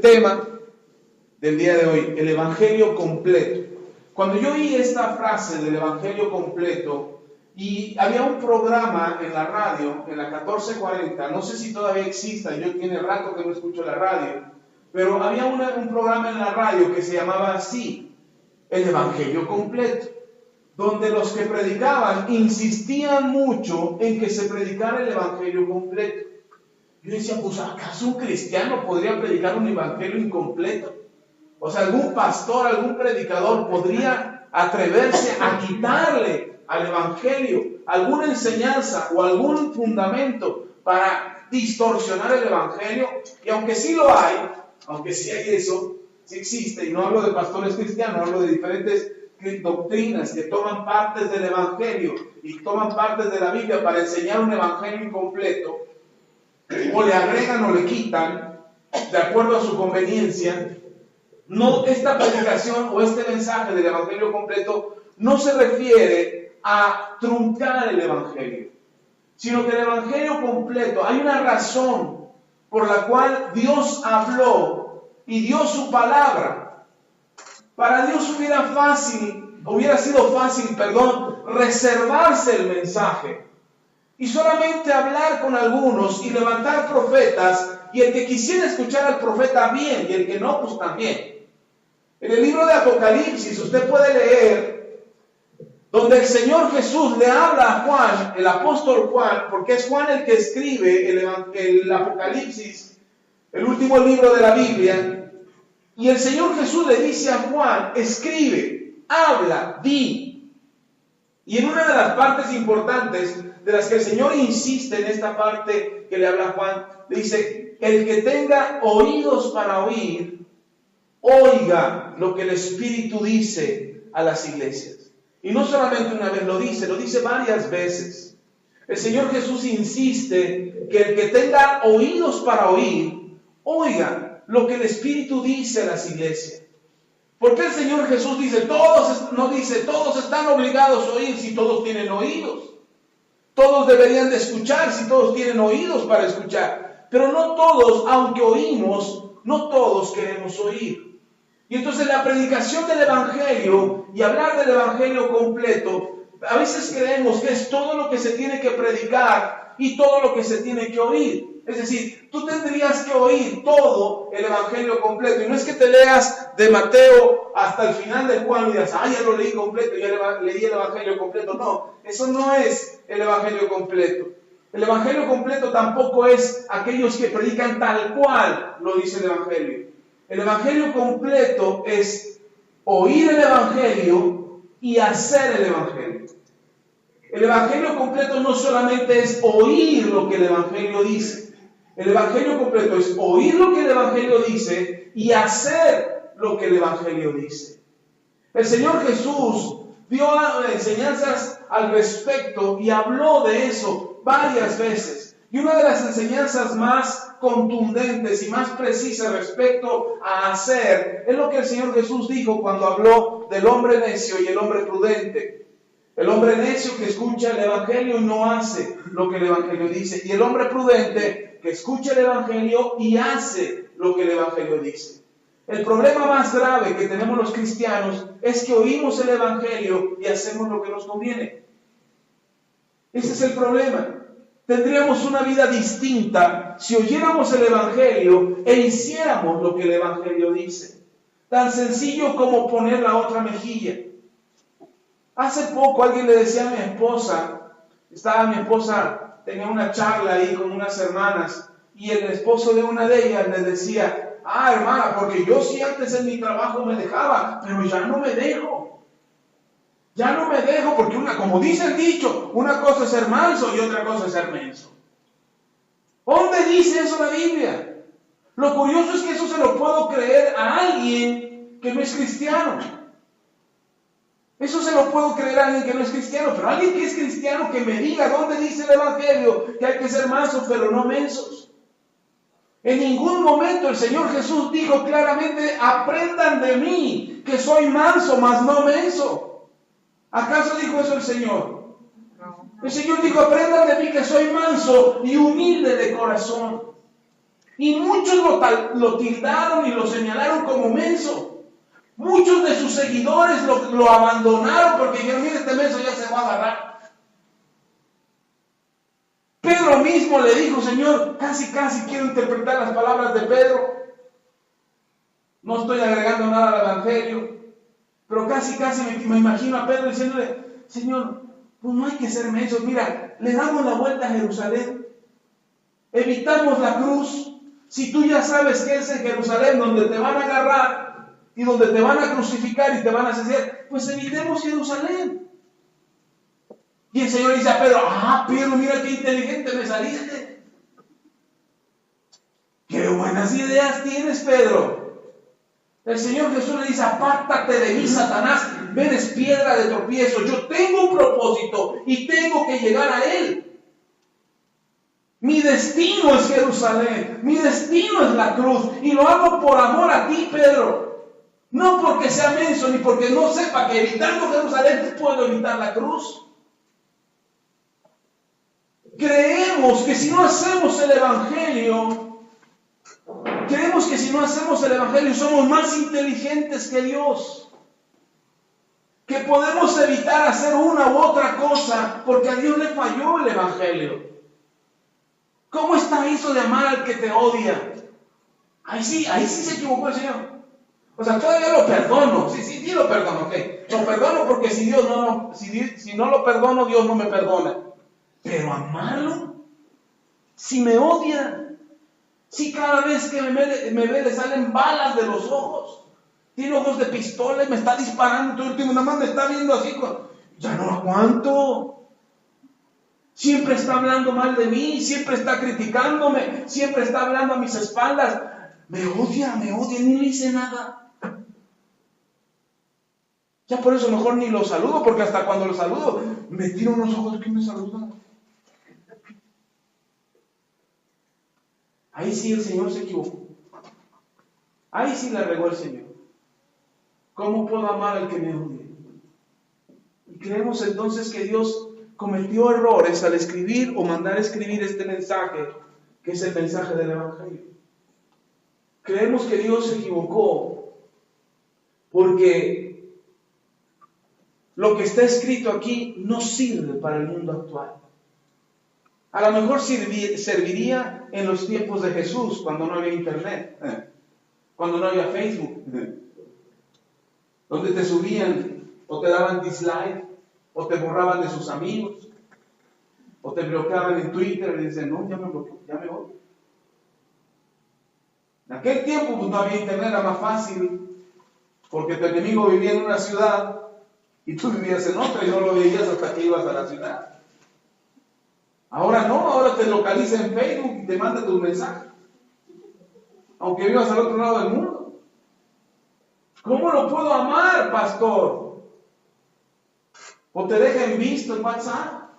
Tema del día de hoy, el Evangelio completo. Cuando yo oí esta frase del Evangelio completo, y había un programa en la radio, en la 1440, no sé si todavía exista, yo tiene rato que no escucho la radio, pero había un programa en la radio que se llamaba así, el Evangelio completo, donde los que predicaban insistían mucho en que se predicara el Evangelio completo. Yo decía, pues ¿acaso un cristiano podría predicar un evangelio incompleto? O sea, algún pastor, algún predicador podría atreverse a quitarle al evangelio alguna enseñanza o algún fundamento para distorsionar el evangelio. Y aunque sí lo hay, aunque sí hay eso, sí existe, y no hablo de pastores cristianos, hablo de diferentes doctrinas que toman partes del evangelio y toman partes de la Biblia para enseñar un evangelio incompleto, o le agregan o le quitan de acuerdo a su conveniencia. No, esta predicación o este mensaje del evangelio completo no se refiere a truncar el evangelio, sino que el evangelio completo, hay una razón por la cual Dios habló y dio su palabra. Para Dios hubiera sido fácil, reservarse el mensaje y solamente hablar con algunos y levantar profetas, y el que quisiera escuchar al profeta bien, y el que no, pues también. En el libro de Apocalipsis usted puede leer donde el Señor Jesús le habla a Juan, el apóstol Juan, porque es Juan el que escribe el Apocalipsis, el último libro de la Biblia, y el Señor Jesús le dice a Juan, escribe, habla, di. Y en una de las partes importantes de las que el Señor insiste en esta parte que le habla a Juan, le dice, el que tenga oídos para oír, oiga lo que el Espíritu dice a las iglesias. Y no solamente una vez lo dice varias veces. El Señor Jesús insiste que el que tenga oídos para oír, oiga lo que el Espíritu dice a las iglesias. ¿Por qué el Señor Jesús no dice todos están obligados a oír si todos tienen oídos? Todos deberían de escuchar si todos tienen oídos para escuchar. Pero no todos, aunque oímos, no todos queremos oír. Y entonces la predicación del Evangelio y hablar del Evangelio completo, a veces creemos que es todo lo que se tiene que predicar y todo lo que se tiene que oír. Es decir, tú tendrías que oír todo el Evangelio completo. Y no es que te leas de Mateo hasta el final de Juan y digas, ya lo leí completo, ya leí el Evangelio completo. No, eso no es el Evangelio completo. El Evangelio completo tampoco es aquellos que predican tal cual lo dice el Evangelio. El Evangelio completo es oír el Evangelio y hacer el Evangelio. El Evangelio completo no solamente es oír lo que el Evangelio dice. El Evangelio completo es oír lo que el Evangelio dice y hacer lo que el Evangelio dice. El Señor Jesús dio enseñanzas al respecto y habló de eso varias veces. Y una de las enseñanzas más contundentes y más precisas respecto a hacer es lo que el Señor Jesús dijo cuando habló del hombre necio y el hombre prudente. El hombre necio que escucha el Evangelio y no hace lo que el Evangelio dice. Y el hombre prudente que escucha el Evangelio y hace lo que el Evangelio dice. El problema más grave que tenemos los cristianos es que oímos el Evangelio y hacemos lo que nos conviene. Ese es el problema. Tendríamos una vida distinta si oyéramos el Evangelio e hiciéramos lo que el Evangelio dice. Tan sencillo como poner la otra mejilla. Hace poco alguien le decía a mi esposa, tenía una charla ahí con unas hermanas, y el esposo de una de ellas le decía, hermana, porque yo sí antes en mi trabajo me dejaba, pero ya no me dejo. Ya no me dejo porque como dice el dicho, una cosa es ser manso y otra cosa es ser menso. ¿Dónde dice eso la Biblia? Lo curioso es que eso se lo puedo creer a alguien que no es cristiano. Eso se lo puedo creer a alguien que no es cristiano, pero alguien que es cristiano que me diga dónde dice el Evangelio que hay que ser mansos pero no mensos. En ningún momento el Señor Jesús dijo claramente, aprendan de mí que soy manso, mas no menso. ¿Acaso dijo eso el Señor? El Señor dijo, aprendan de mí que soy manso y humilde de corazón. Y muchos lo tildaron y lo señalaron como menso. Muchos de sus seguidores lo abandonaron porque dijeron, mire, este menso ya se va a agarrar. Pedro mismo le dijo, Señor, casi quiero interpretar las palabras de Pedro. No estoy agregando nada al Evangelio, pero casi me imagino a Pedro diciéndole, Señor, pues no hay que ser mensos, mira, le damos la vuelta a Jerusalén, evitamos la cruz. Si tú ya sabes que es en Jerusalén donde te van a agarrar y donde te van a crucificar y te van a asesinar, pues evitemos Jerusalén. Y el Señor dice a Pedro, Pedro, mira qué inteligente me saliste. Qué buenas ideas tienes, Pedro. El Señor Jesús le dice, apártate de mí, Satanás, me eres piedra de tropiezo. Yo tengo un propósito y tengo que llegar a él. Mi destino es Jerusalén, mi destino es la cruz, y lo hago por amor a ti, Pedro. No porque sea menso, ni porque no sepa que evitando Jerusalén puedo evitar la cruz. Creemos que si no hacemos el Evangelio, somos más inteligentes que Dios. Que podemos evitar hacer una u otra cosa porque a Dios le falló el Evangelio. ¿Cómo está eso de amar al que te odia? Ahí sí se equivocó el Señor. O sea, todavía lo perdono. Sí lo perdono, ok. Lo perdono porque si no lo perdono, Dios no me perdona. Pero amarlo, si me odia, si cada vez que me ve le salen balas de los ojos, tiene ojos de pistola y me está disparando todo el tiempo, nada más me está viendo así, ya no aguanto. Siempre está hablando mal de mí, siempre está criticándome, siempre está hablando a mis espaldas. Me odia, ni le hice nada. Ya por eso mejor ni lo saludo, porque hasta cuando lo saludo, me tiro unos ojos que me saludan. Ahí sí el Señor se equivocó. Ahí sí la regó el Señor. ¿Cómo puedo amar al que me odia? Y creemos entonces que Dios cometió errores al escribir o mandar escribir este mensaje, que es el mensaje del Evangelio. Creemos que Dios se equivocó porque lo que está escrito aquí no sirve para el mundo actual. A lo mejor serviría en los tiempos de Jesús, cuando no había internet, cuando no había Facebook, donde te subían o te daban dislike, o te borraban de sus amigos, o te bloqueaban en Twitter y dicen, no, ya me bloqueó, ya me voy. En aquel tiempo pues, no había internet, era más fácil, porque tu enemigo vivía en una ciudad y tú vivías en otra y no lo veías hasta que ibas a la ciudad. Ahora no, ahora te localiza en Facebook y te manda tus mensajes, aunque vivas al otro lado del mundo. ¿Cómo lo puedo amar, pastor? O te deja en visto en WhatsApp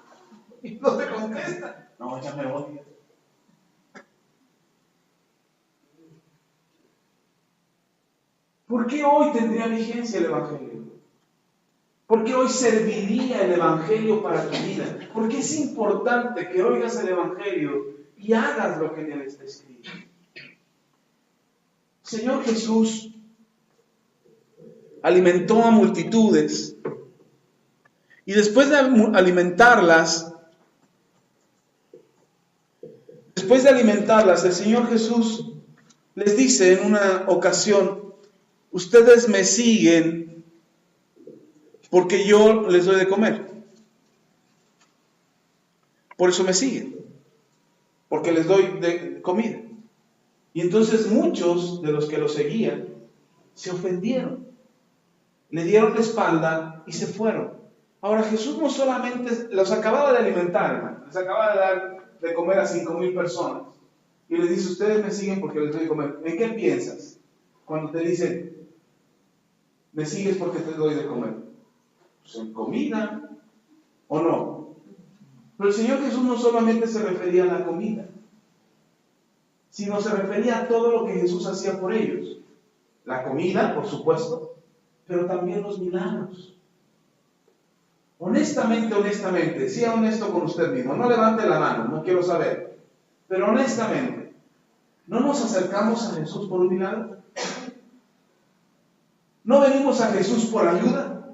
y no te contesta. No, ya me odia. ¿Por qué hoy tendría vigencia el Evangelio? ¿Por qué hoy serviría el Evangelio para tu vida? Porque es importante que oigas el Evangelio y hagas lo que en él está escrito. Señor Jesús alimentó a multitudes y después de alimentarlas, el Señor Jesús les dice en una ocasión, ustedes me siguen porque yo les doy de comer. Por eso me siguen, porque les doy de comida. Y entonces muchos de los que lo seguían se ofendieron, le dieron la espalda y se fueron. Ahora Jesús no solamente los acababa de alimentar, hermano, les acababa de dar de comer a 5,000 personas. Y les dice, ustedes me siguen porque les doy de comer. ¿En qué piensas cuando te dicen, me sigues porque te doy de comer? Pues en comida, ¿o no? Pero el Señor Jesús no solamente se refería a la comida, sino se refería a todo lo que Jesús hacía por ellos. La comida, por supuesto, pero también los milagros. Honestamente, sea honesto con usted mismo, no levante la mano, no quiero saber, pero honestamente, ¿No nos acercamos a Jesús por un milagro? ¿No venimos a Jesús por ayuda?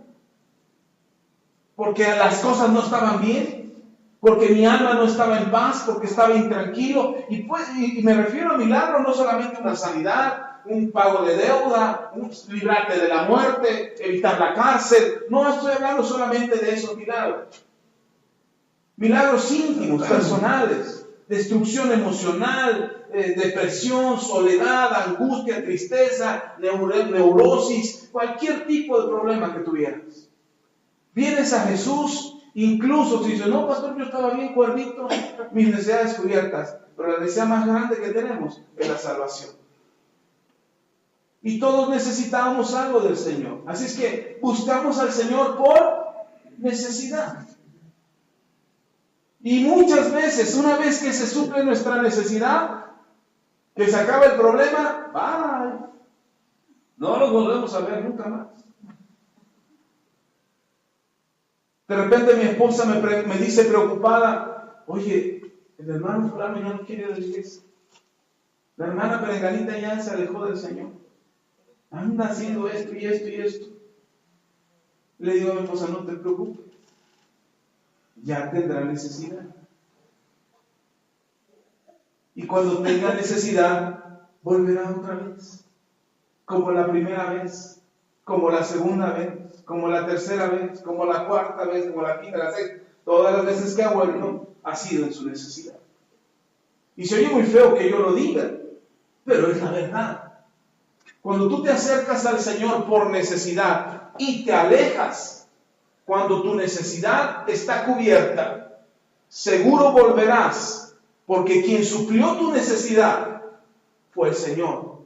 Porque las cosas no estaban bien, porque mi alma no estaba en paz, porque estaba intranquilo. Y me refiero a milagro, no solamente una sanidad, un pago de deuda, librarte de la muerte, evitar la cárcel. No estoy hablando solamente de esos milagros. Milagros íntimos, personales, destrucción emocional, depresión, soledad, angustia, tristeza, neurosis, cualquier tipo de problema que tuvieras. Vienes a Jesús, incluso si dices, no, pastor, yo estaba bien cuerdito, mis necesidades cubiertas, pero la necesidad más grande que tenemos es la salvación. Y todos necesitábamos algo del Señor. Así es que buscamos al Señor por necesidad. Y muchas veces, una vez que se suple nuestra necesidad, que se acaba el problema, bye. No los volvemos a ver nunca más. De repente mi esposa me dice preocupada, oye, el hermano fulano ya no quiere ir a la iglesia. La hermana perenganita ya se alejó del Señor. Anda haciendo esto y esto y esto. Le digo a mi esposa, no te preocupes. Ya tendrá necesidad. Y cuando tenga necesidad, volverá otra vez. Como la primera vez, como la segunda vez, como la tercera vez, como la cuarta vez, como la quinta, la sexta. Todas las veces que ha vuelto, ha sido en su necesidad. Y se oye muy feo que yo lo diga, pero es la verdad. Cuando tú te acercas al Señor por necesidad y te alejas, cuando tu necesidad está cubierta, seguro volverás, porque quien suplió tu necesidad fue el Señor.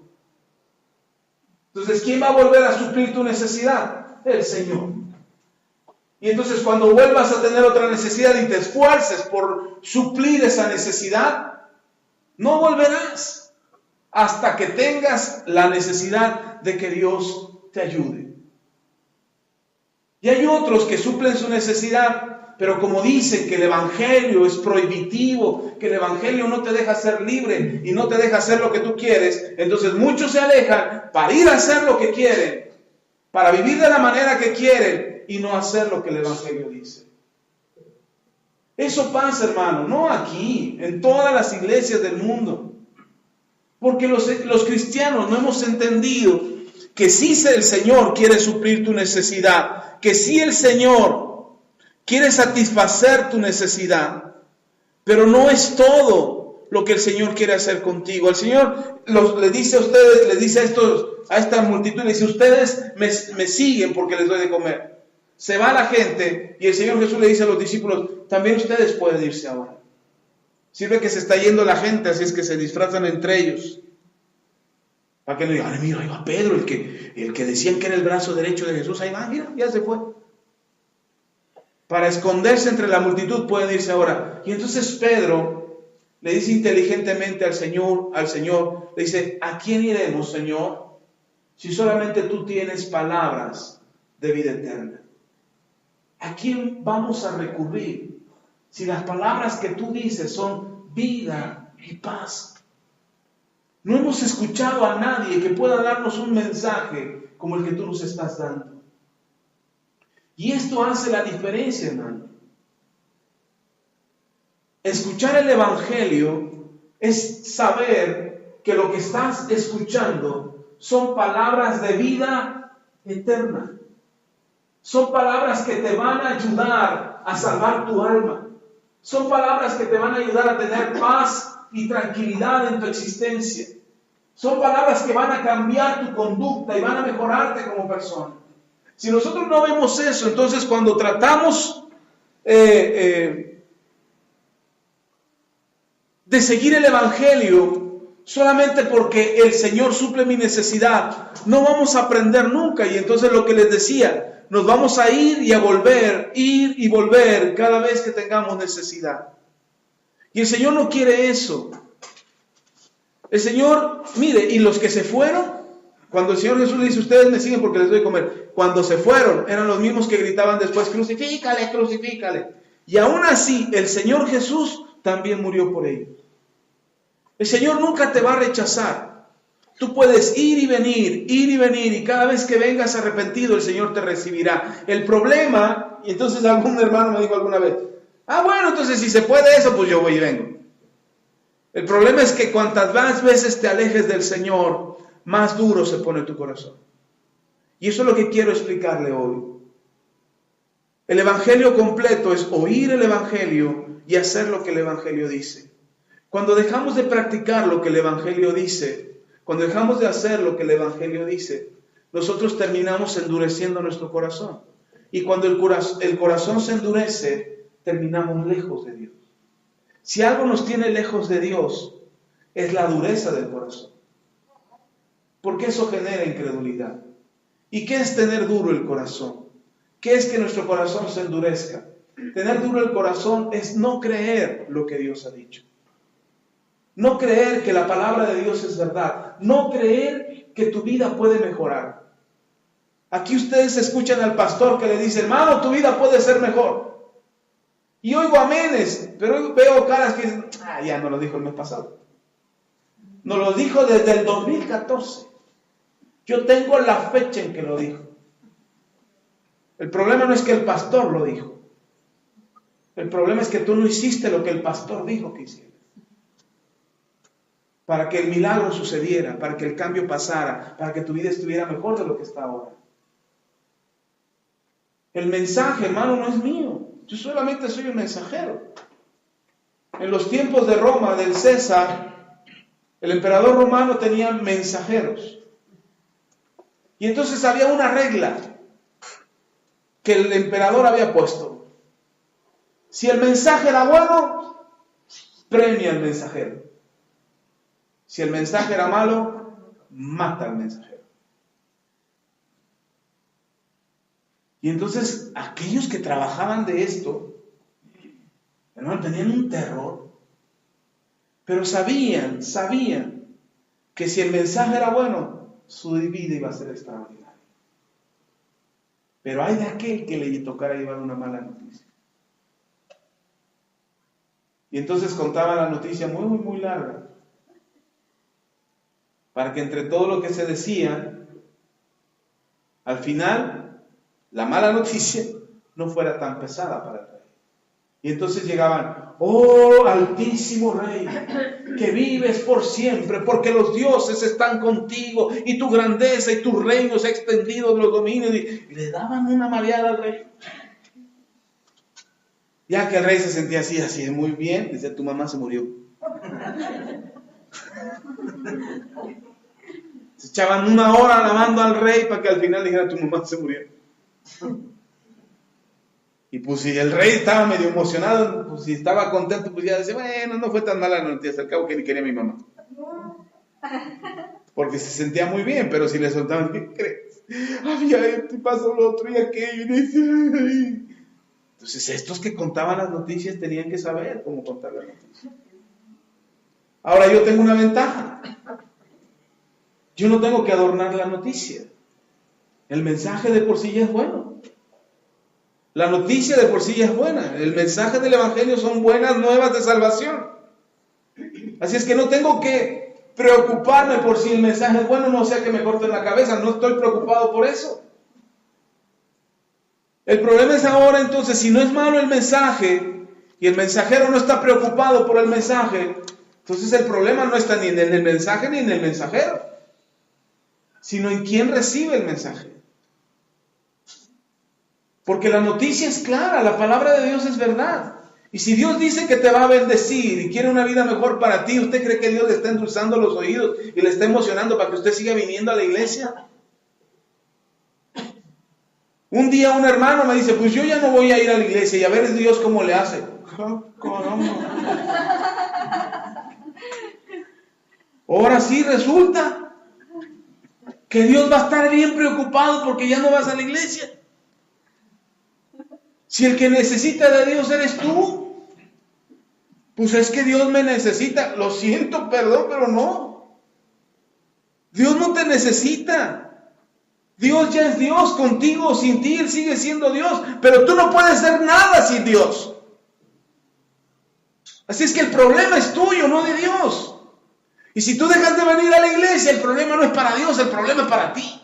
Entonces, ¿quién va a volver a suplir tu necesidad? El Señor. Y entonces cuando vuelvas a tener otra necesidad y te esfuerces por suplir esa necesidad, no volverás hasta que tengas la necesidad de que Dios te ayude. Y hay otros que suplen su necesidad, pero como dicen que el Evangelio es prohibitivo, que el Evangelio no te deja ser libre y no te deja hacer lo que tú quieres, entonces muchos se alejan para ir a hacer lo que quieren, para vivir de la manera que quieren y no hacer lo que el Evangelio dice. Eso pasa, hermano, no aquí, en todas las iglesias del mundo. Porque los cristianos no hemos entendido que sí el Señor quiere suplir tu necesidad, que sí el Señor quiere satisfacer tu necesidad, pero no es todo lo que el Señor quiere hacer contigo. El Señor le dice a ustedes, les dice a esta multitud, le dice, ustedes me siguen porque les doy de comer. Se va la gente y el Señor Jesús le dice a los discípulos, también ustedes pueden irse ahora. Sirve que se está yendo la gente, así es que se disfrazan entre ellos. Para que no digan, mira, ahí va Pedro, el que decían que era el brazo derecho de Jesús, ahí va, mira, ya se fue. Para esconderse entre la multitud pueden irse ahora. Y entonces Pedro le dice inteligentemente al Señor, le dice, ¿a quién iremos, Señor? Si solamente tú tienes palabras de vida eterna. ¿A quién vamos a recurrir? Si las palabras que tú dices son vida y paz. No hemos escuchado a nadie que pueda darnos un mensaje como el que tú nos estás dando. Y esto hace la diferencia, hermano. Escuchar el Evangelio es saber que lo que estás escuchando son palabras de vida eterna. Son palabras que te van a ayudar a salvar tu alma. Son palabras que te van a ayudar a tener paz y tranquilidad en tu existencia. Son palabras que van a cambiar tu conducta y van a mejorarte como persona. Si nosotros no vemos eso, entonces cuando tratamos de seguir el Evangelio solamente porque el Señor suple mi necesidad, no vamos a aprender nunca. Y entonces lo que les decía, nos vamos a ir y a volver, ir y volver cada vez que tengamos necesidad. Y el Señor no quiere eso. El Señor, mire, y los que se fueron, cuando el Señor Jesús le dice, ustedes me siguen porque les doy de comer, cuando se fueron, eran los mismos que gritaban después, crucifícale, crucifícale. Y aún así, el Señor Jesús también murió por ellos. El Señor nunca te va a rechazar. Tú puedes ir y venir, y cada vez que vengas arrepentido, el Señor te recibirá. El problema, y entonces algún hermano me dijo alguna vez, bueno, entonces si se puede eso, pues yo voy y vengo. El problema es que cuantas más veces te alejes del Señor, más duro se pone tu corazón. Y eso es lo que quiero explicarle hoy. El Evangelio completo es oír el Evangelio y hacer lo que el Evangelio dice. Cuando dejamos de practicar lo que el Evangelio dice, cuando dejamos de hacer lo que el Evangelio dice, nosotros terminamos endureciendo nuestro corazón. Y cuando el corazón se endurece, terminamos lejos de Dios. Si algo nos tiene lejos de Dios, es la dureza del corazón. Porque eso genera incredulidad. ¿Y qué es tener duro el corazón? ¿Qué es que nuestro corazón se endurezca? Tener duro el corazón es no creer lo que Dios ha dicho. No creer que la palabra de Dios es verdad. No creer que tu vida puede mejorar. Aquí ustedes escuchan al pastor que le dice, hermano, tu vida puede ser mejor. Y oigo amenes, pero veo caras que dicen, ya no lo dijo el mes pasado. Nos lo dijo desde el 2014. Yo tengo la fecha en que lo dijo. El problema no es que el pastor lo dijo. El problema es que tú no hiciste lo que el pastor dijo que hicieras. Para que el milagro sucediera, para que el cambio pasara, para que tu vida estuviera mejor de lo que está ahora. El mensaje, hermano, no es mío. Yo solamente soy un mensajero. En los tiempos de Roma, del César, el emperador romano tenía mensajeros. Y entonces había una regla que el emperador había puesto. Si el mensaje era bueno, premia al mensajero. Si el mensaje era malo, mata al mensajero. Y entonces aquellos que trabajaban de esto, hermano, tenían un terror. Pero sabían que si el mensaje era bueno, su vida iba a ser extraordinaria. Pero hay de aquel que le tocara llevar una mala noticia. Y entonces contaba la noticia muy larga. Para que entre todo lo que se decía, al final, la mala noticia no fuera tan pesada para el rey. Y entonces llegaban, oh altísimo rey, que vives por siempre, porque los dioses están contigo, y tu grandeza y tu reino se ha extendido de los dominios. Y le daban una mareada al rey. Ya que el rey se sentía así, muy bien, dice, tu mamá se murió. Se echaban una hora alabando al rey para que al final dijera, tu mamá se murió. Y pues si el rey estaba medio emocionado, pues si estaba contento, pues ya decía, bueno, no fue tan mala la noticia, al cabo que ni quería a mi mamá. Porque se sentía muy bien, pero si le soltaban, ¿qué crees? Había esto y pasó lo otro y aquello. Entonces estos que contaban las noticias tenían que saber cómo contar las noticias. Ahora yo tengo una ventaja. Yo no tengo que adornar la noticia. El mensaje de por sí ya es bueno. La noticia de por sí ya es buena. El mensaje del Evangelio son buenas nuevas de salvación. Así es que no tengo que preocuparme por si el mensaje es bueno, no sea que me corten la cabeza. No estoy preocupado por eso. El problema es ahora entonces, si no es malo el mensaje y el mensajero no está preocupado por el mensaje, entonces el problema no está ni en el mensaje ni en el mensajero, sino en quién recibe el mensaje. Porque la noticia es clara, la palabra de Dios es verdad. Y si Dios dice que te va a bendecir y quiere una vida mejor para ti, ¿usted cree que Dios le está endulzando los oídos y le está emocionando para que usted siga viniendo a la iglesia? Un día un hermano me dice, pues yo ya no voy a ir a la iglesia y a ver Dios cómo le hace. Ahora sí resulta que Dios va a estar bien preocupado porque ya no vas a la iglesia. Si el que necesita de Dios eres tú, pues es que Dios me necesita. Lo siento, perdón, pero no. Dios no te necesita. Dios ya es Dios, contigo o sin ti, Él sigue siendo Dios. Pero tú no puedes hacer nada sin Dios. Así es que el problema es tuyo, no de Dios. Y si tú dejas de venir a la iglesia, el problema no es para Dios, el problema es para ti.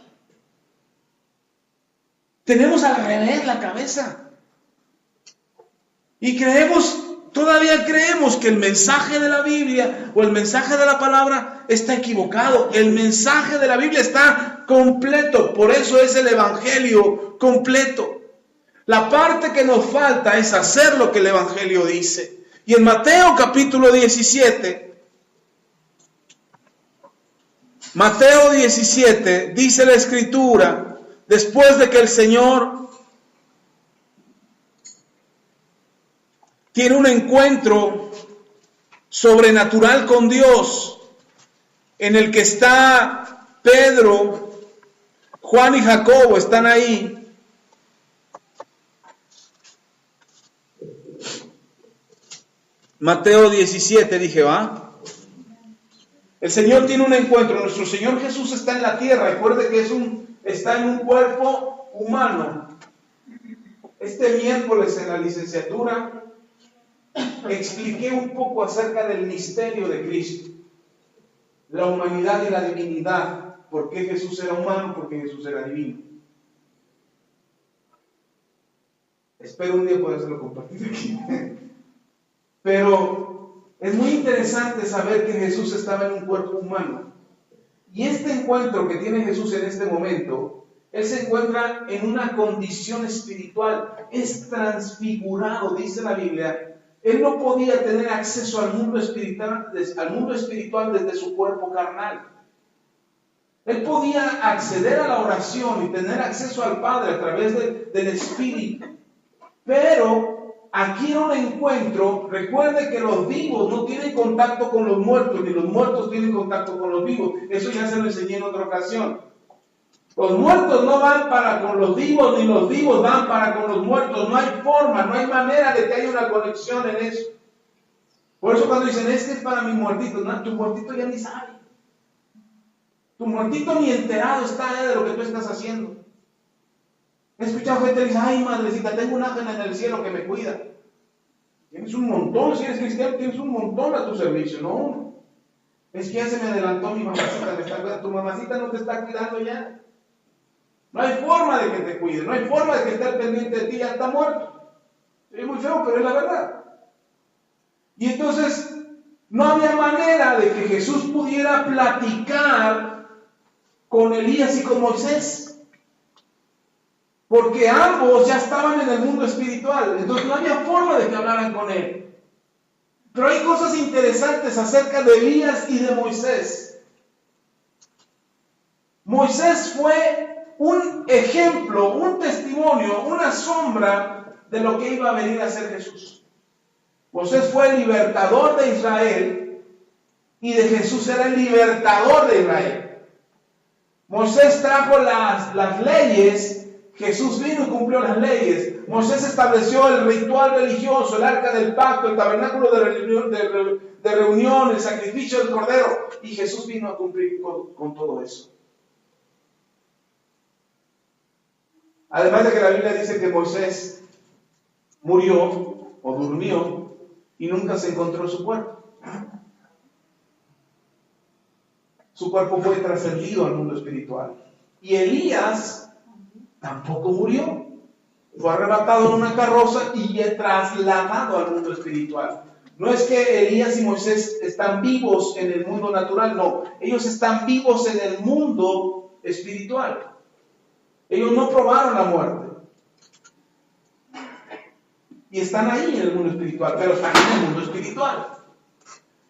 Tenemos al revés la cabeza. Y todavía creemos que el mensaje de la Biblia o el mensaje de la palabra está equivocado. El mensaje de la Biblia está completo. Por eso es el evangelio completo. La parte que nos falta es hacer lo que el evangelio dice. Y en Mateo capítulo 17, Mateo 17 dice la Escritura, después de que el Señor tiene un encuentro sobrenatural con Dios, en el que está Pedro, Juan y Jacobo, están ahí. Mateo 17, dije, ¿va? El Señor tiene un encuentro. Nuestro Señor Jesús está en la tierra. Recuerde que está en un cuerpo humano. Este miércoles en la licenciatura expliqué un poco acerca del misterio de Cristo. La humanidad y la divinidad. ¿Por qué Jesús era humano? Porque Jesús era divino. Espero un día poderlo compartir aquí. Pero es muy interesante saber que Jesús estaba en un cuerpo humano. Y este encuentro que tiene Jesús en este momento, Él se encuentra en una condición espiritual. Es transfigurado, dice la Biblia. Él no podía tener acceso al mundo espiritual desde su cuerpo carnal. Él podía acceder a la oración y tener acceso al Padre a través del Espíritu. Pero aquí era un encuentro. Recuerde que los vivos no tienen contacto con los muertos, ni los muertos tienen contacto con los vivos. Eso ya se lo enseñé en otra ocasión. Los muertos no van para con los vivos, ni los vivos van para con los muertos. No hay forma, no hay manera de que haya una conexión en eso. Por eso cuando dicen, es para mi muertito, no, tu muertito ya ni sabe. Tu muertito ni enterado está de lo que tú estás haciendo. He escuchado gente que dice, ay madrecita, tengo un ángel en el cielo que me cuida. Tienes un montón, si eres cristiano, tienes un montón a tu servicio, no. Es que ya se me adelantó mi mamacita, me está cuidando. Tu mamacita no te está cuidando ya. No hay forma de que te cuide, no hay forma de que esté pendiente de ti, ya está muerto. Es muy feo, pero es la verdad. Y entonces, no había manera de que Jesús pudiera platicar con Elías y con Moisés, porque ambos ya estaban en el mundo espiritual. Entonces no había forma de que hablaran con él. Pero hay cosas interesantes acerca de Elías y de Moisés. Moisés fue un ejemplo, un testimonio, una sombra de lo que iba a venir a ser Jesús. Moisés fue el libertador de Israel y de Jesús era el libertador de Israel. Moisés trajo las leyes, Jesús vino y cumplió las leyes. Moisés estableció el ritual religioso, el arca del pacto, el tabernáculo de reunión, el sacrificio del cordero, y Jesús vino a cumplir con todo eso. Además de que la Biblia dice que Moisés murió o durmió y nunca se encontró su cuerpo. Su cuerpo fue trascendido al mundo espiritual. Y Elías tampoco murió. Fue arrebatado en una carroza y trasladado al mundo espiritual. No es que Elías y Moisés están vivos en el mundo natural, no. Ellos están vivos en el mundo espiritual. Ellos no probaron la muerte. Y están ahí en el mundo espiritual, pero están en el mundo espiritual.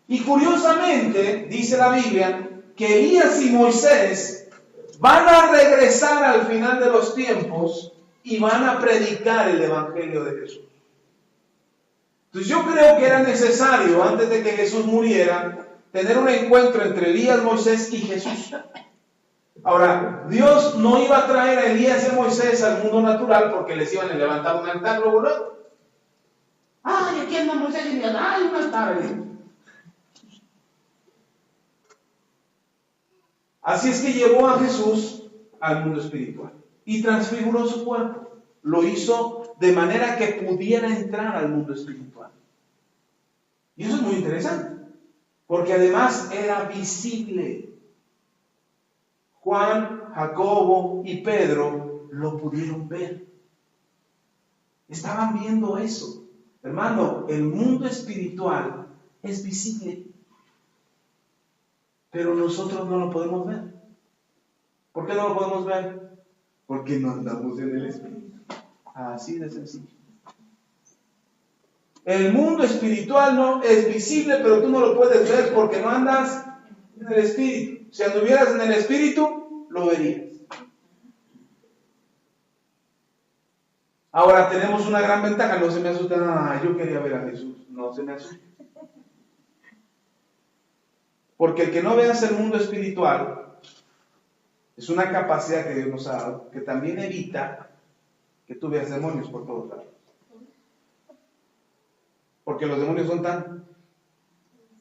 Y curiosamente, dice la Biblia, que Elías y Moisés van a regresar al final de los tiempos y van a predicar el Evangelio de Jesús. Entonces yo creo que era necesario, antes de que Jesús muriera, tener un encuentro entre Elías, Moisés y Jesús. Ahora, Dios no iba a traer a Elías y a Moisés al mundo natural porque les iban a levantar un altar luego, ¿no? Ay, aquí anda Moisés y Elías, ay, una tarde. Así es que llevó a Jesús al mundo espiritual y transfiguró su cuerpo. Lo hizo de manera que pudiera entrar al mundo espiritual. Y eso es muy interesante, Porque además era visible. Juan, Jacobo y Pedro lo pudieron ver. Estaban viendo eso. Hermano, el mundo espiritual es visible, pero nosotros no lo podemos ver. ¿Por qué no lo podemos ver? Porque no andamos en el Espíritu. Así de sencillo. El mundo espiritual no es visible, pero tú no lo puedes ver porque no andas en el Espíritu. Si anduvieras en el Espíritu, lo verías. Ahora tenemos una gran ventaja. No se me asusten. Yo quería ver a Jesús. No se me asusten. Porque el que no veas el mundo espiritual es una capacidad que Dios nos ha dado, que también evita que tú veas demonios por todos lados. Porque los demonios son tan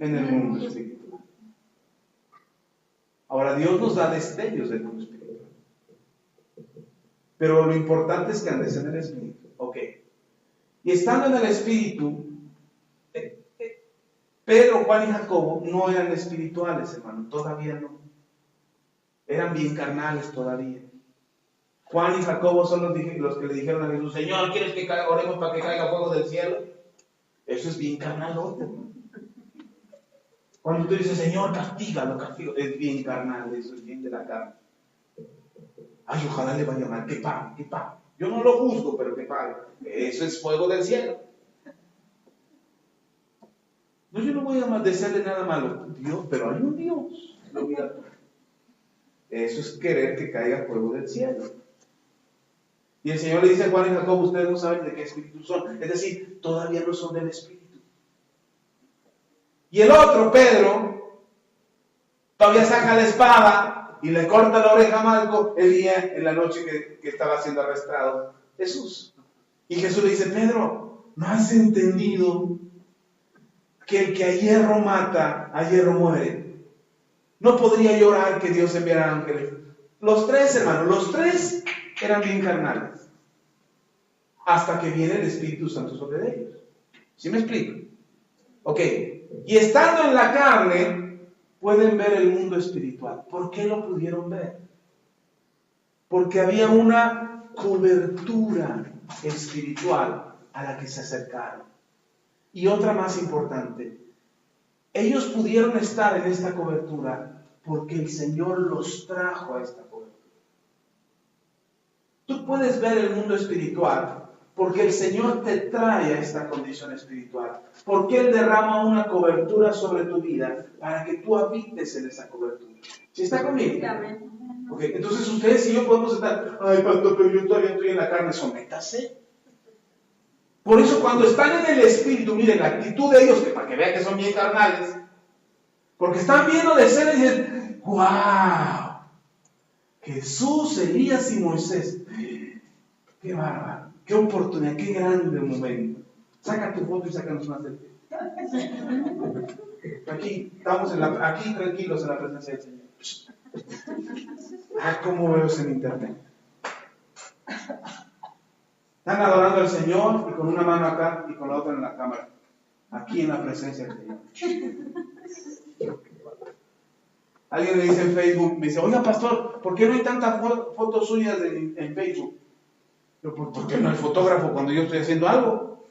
en el mundo espiritual. Ahora Dios nos da destellos del mundo espiritual. Pero lo importante es que andes en el Espíritu. Ok. Y estando en el Espíritu, Pedro, Juan y Jacobo no eran espirituales, hermano. Todavía no. Eran bien carnales todavía. Juan y Jacobo son los que le dijeron a Jesús: Señor, ¿quieres que oremos para que caiga fuego del cielo? Eso es bien carnal, ¿no? Cuando tú dices: Señor, castígalo, es bien carnal, eso es bien de la carne. Ay, ojalá le vaya mal, que pague. Yo no lo juzgo, pero que pague. Eso es fuego del cielo. No, yo no voy a desearle nada malo, Dios, pero hay un Dios. Eso es querer que caiga fuego del cielo. Y el Señor le dice a Juan y Jacobo: ustedes no saben de qué espíritu son. Es decir, todavía no son del Espíritu. Y el otro, Pedro, todavía saca la espada y le corta la oreja a Malco en la noche que estaba siendo arrestado Jesús. Y Jesús le dice: Pedro, ¿no has entendido que el que a hierro mata, a hierro muere? No podría yo orar que Dios enviara ángeles. Los tres, hermanos, los tres eran bien carnales. Hasta que viene el Espíritu Santo sobre ellos. ¿Sí me explico? Ok. Y estando en la carne, pueden ver el mundo espiritual. ¿Por qué lo pudieron ver? Porque había una cobertura espiritual a la que se acercaron. Y otra más importante, ellos pudieron estar en esta cobertura porque el Señor los trajo a esta cobertura. Tú puedes ver el mundo espiritual porque el Señor te trae a esta condición espiritual, porque Él derrama una cobertura sobre tu vida para que tú habites en esa cobertura. ¿Sí está conmigo? Okay. Entonces ustedes y yo podemos estar: ay, pastor, pero yo todavía estoy en la carne. Sométase. Por eso cuando están en el Espíritu, miren la actitud de ellos, que para que vean que son bien carnales, porque están viendo de escena y dicen: ¡wow! Jesús, Elías y Moisés. ¡Qué bárbaro! ¡Qué oportunidad! ¡Qué grande momento! Saca tu foto y sácanos una selfie. Aquí estamos aquí tranquilos en la presencia del Señor. ¿Cómo veo eso en internet? Están adorando al Señor y con una mano acá y con la otra en la cámara. Aquí en la presencia del Señor. Alguien me dice en Facebook, me dice: oiga, pastor, ¿por qué no hay tantas fotos suyas en Facebook? Yo: ¿por qué no hay fotógrafo cuando yo estoy haciendo algo?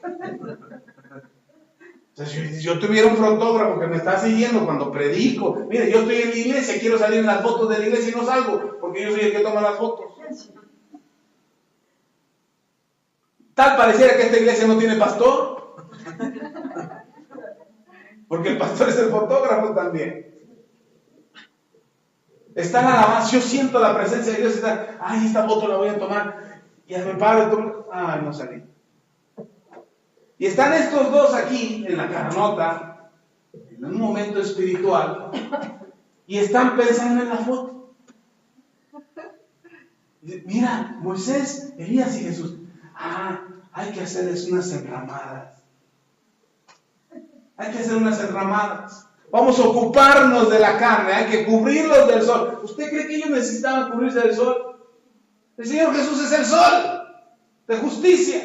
O sea, si yo tuviera un fotógrafo que me está siguiendo cuando predico, mire, yo estoy en la iglesia, quiero salir en las fotos de la iglesia y no salgo, porque yo soy el que toma las fotos. Tal pareciera que esta iglesia no tiene pastor, porque el pastor es el fotógrafo también. Está la alabanza, yo siento la presencia de Dios, esta foto la voy a tomar, y me paro, no salí. Y están estos dos aquí, en la carnota, en un momento espiritual, y están pensando en la foto. Y mira, Moisés, Elías y Jesús. Hay que hacerles unas enramadas. Hay que hacer unas enramadas. Vamos a ocuparnos de la carne, hay que cubrirlos del sol. ¿Usted cree que ellos necesitaban cubrirse del sol? El Señor Jesús es el sol de justicia.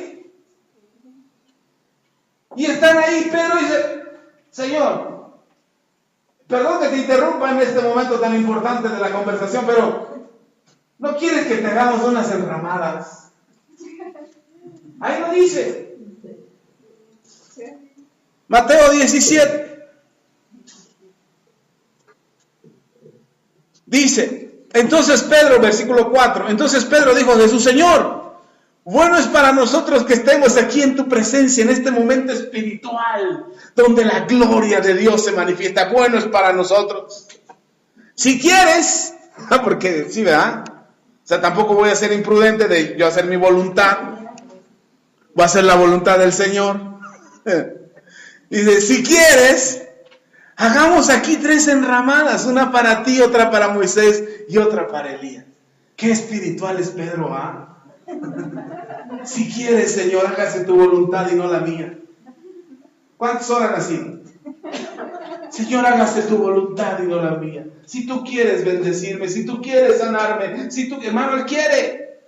Y están ahí, Pedro dice: Señor, Perdón que te interrumpa en este momento tan importante de la conversación, pero ¿no quieres que te hagamos unas enramadas? Ahí lo dice. Mateo 17. Dice, entonces Pedro, versículo 4, entonces Pedro dijo a Jesús, Señor, bueno es para nosotros que estemos aquí en tu presencia, en este momento espiritual, donde la gloria de Dios se manifiesta. Bueno es para nosotros. Si quieres, porque sí, ¿verdad? O sea, tampoco voy a ser imprudente de yo hacer mi voluntad. Voy a hacer la voluntad del Señor. Dice, si quieres, hagamos aquí 3 enramadas, una para ti, otra para Moisés y otra para Elías. Qué espiritual es Pedro, ¿ah? Si quieres, Señor, hágase tu voluntad y no la mía. ¿Cuántos oran así? Señor, hágase tu voluntad y no la mía. Si tú quieres bendecirme, si tú quieres sanarme, si tú, hermano, Él quiere.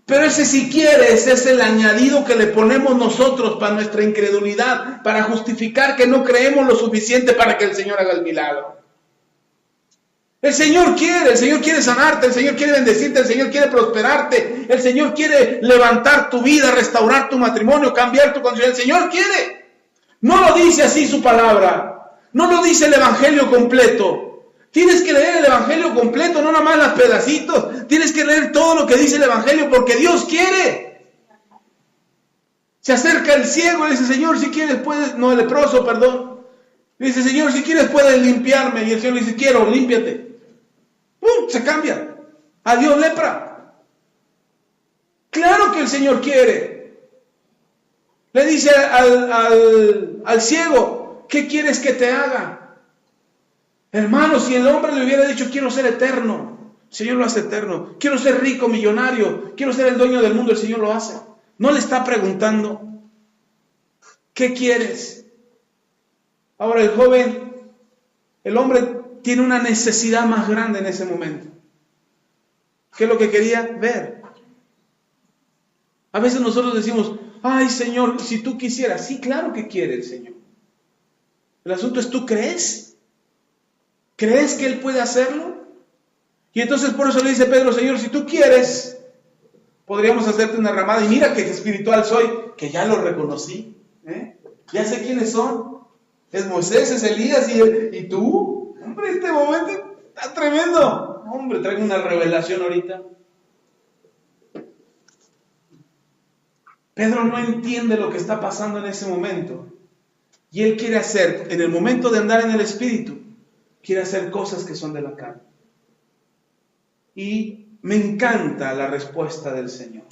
Pero ese si quieres es el añadido que le ponemos nosotros para nuestra incredulidad, para justificar que no creemos lo suficiente para que el Señor haga el milagro. El Señor quiere sanarte, el Señor quiere bendecirte, el Señor quiere prosperarte, el Señor quiere levantar tu vida, restaurar tu matrimonio, cambiar tu condición. El Señor quiere. No lo dice así su palabra, no lo dice el Evangelio completo. Tienes que leer el Evangelio completo, no nada más los pedacitos. Tienes que leer todo lo que dice el Evangelio porque Dios quiere. Se acerca el ciego y dice, Señor, si quieres puedes, no, el leproso, perdón. Dice, Señor, si quieres puedes limpiarme. Y el Señor le dice, quiero, límpiate. ¡Pum! Se cambia. Adiós, lepra. Claro que el Señor quiere. Le dice al ciego, ¿qué quieres que te haga? Hermano, si el hombre le hubiera dicho, quiero ser eterno, el Señor lo hace eterno. Quiero ser rico, millonario, quiero ser el dueño del mundo, el Señor lo hace. No le está preguntando, ¿qué quieres? Ahora el hombre tiene una necesidad más grande en ese momento. ¿Qué es lo que quería ver? A veces nosotros decimos, ay Señor, si tú quisieras. Sí, claro que quiere el Señor. El asunto es, ¿tú crees? ¿Crees que Él puede hacerlo? Y entonces por eso le dice Pedro, Señor, si tú quieres, podríamos hacerte una ramada. Y mira que espiritual soy, que ya lo reconocí. Ya sé quiénes son. Es Moisés, es Elías y tú. Hombre, este momento está tremendo. Hombre, traigo una revelación ahorita. Pedro no entiende lo que está pasando en ese momento. Y él quiere hacer, en el momento de andar en el Espíritu, quiere hacer cosas que son de la carne. Y me encanta la respuesta del Señor.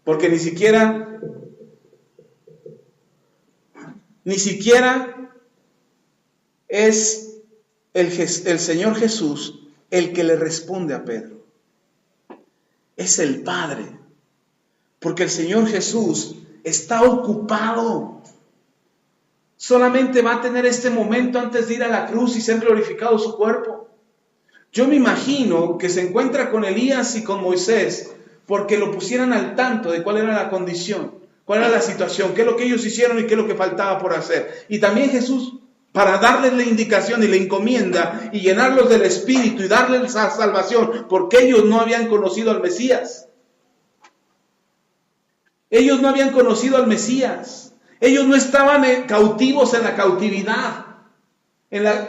Porque ni siquiera es el Señor Jesús el que le responde a Pedro. Es el Padre. Porque el Señor Jesús está ocupado. Solamente va a tener este momento antes de ir a la cruz y ser glorificado su cuerpo. Yo me imagino que se encuentra con Elías y con Moisés porque lo pusieran al tanto de cuál era la condición, cuál era la situación, qué es lo que ellos hicieron y qué es lo que faltaba por hacer. Y también Jesús, para darles la indicación y la encomienda y llenarlos del Espíritu y darles la salvación, porque ellos no habían conocido al Mesías. Ellos no habían conocido al Mesías. Ellos no estaban cautivos en la cautividad.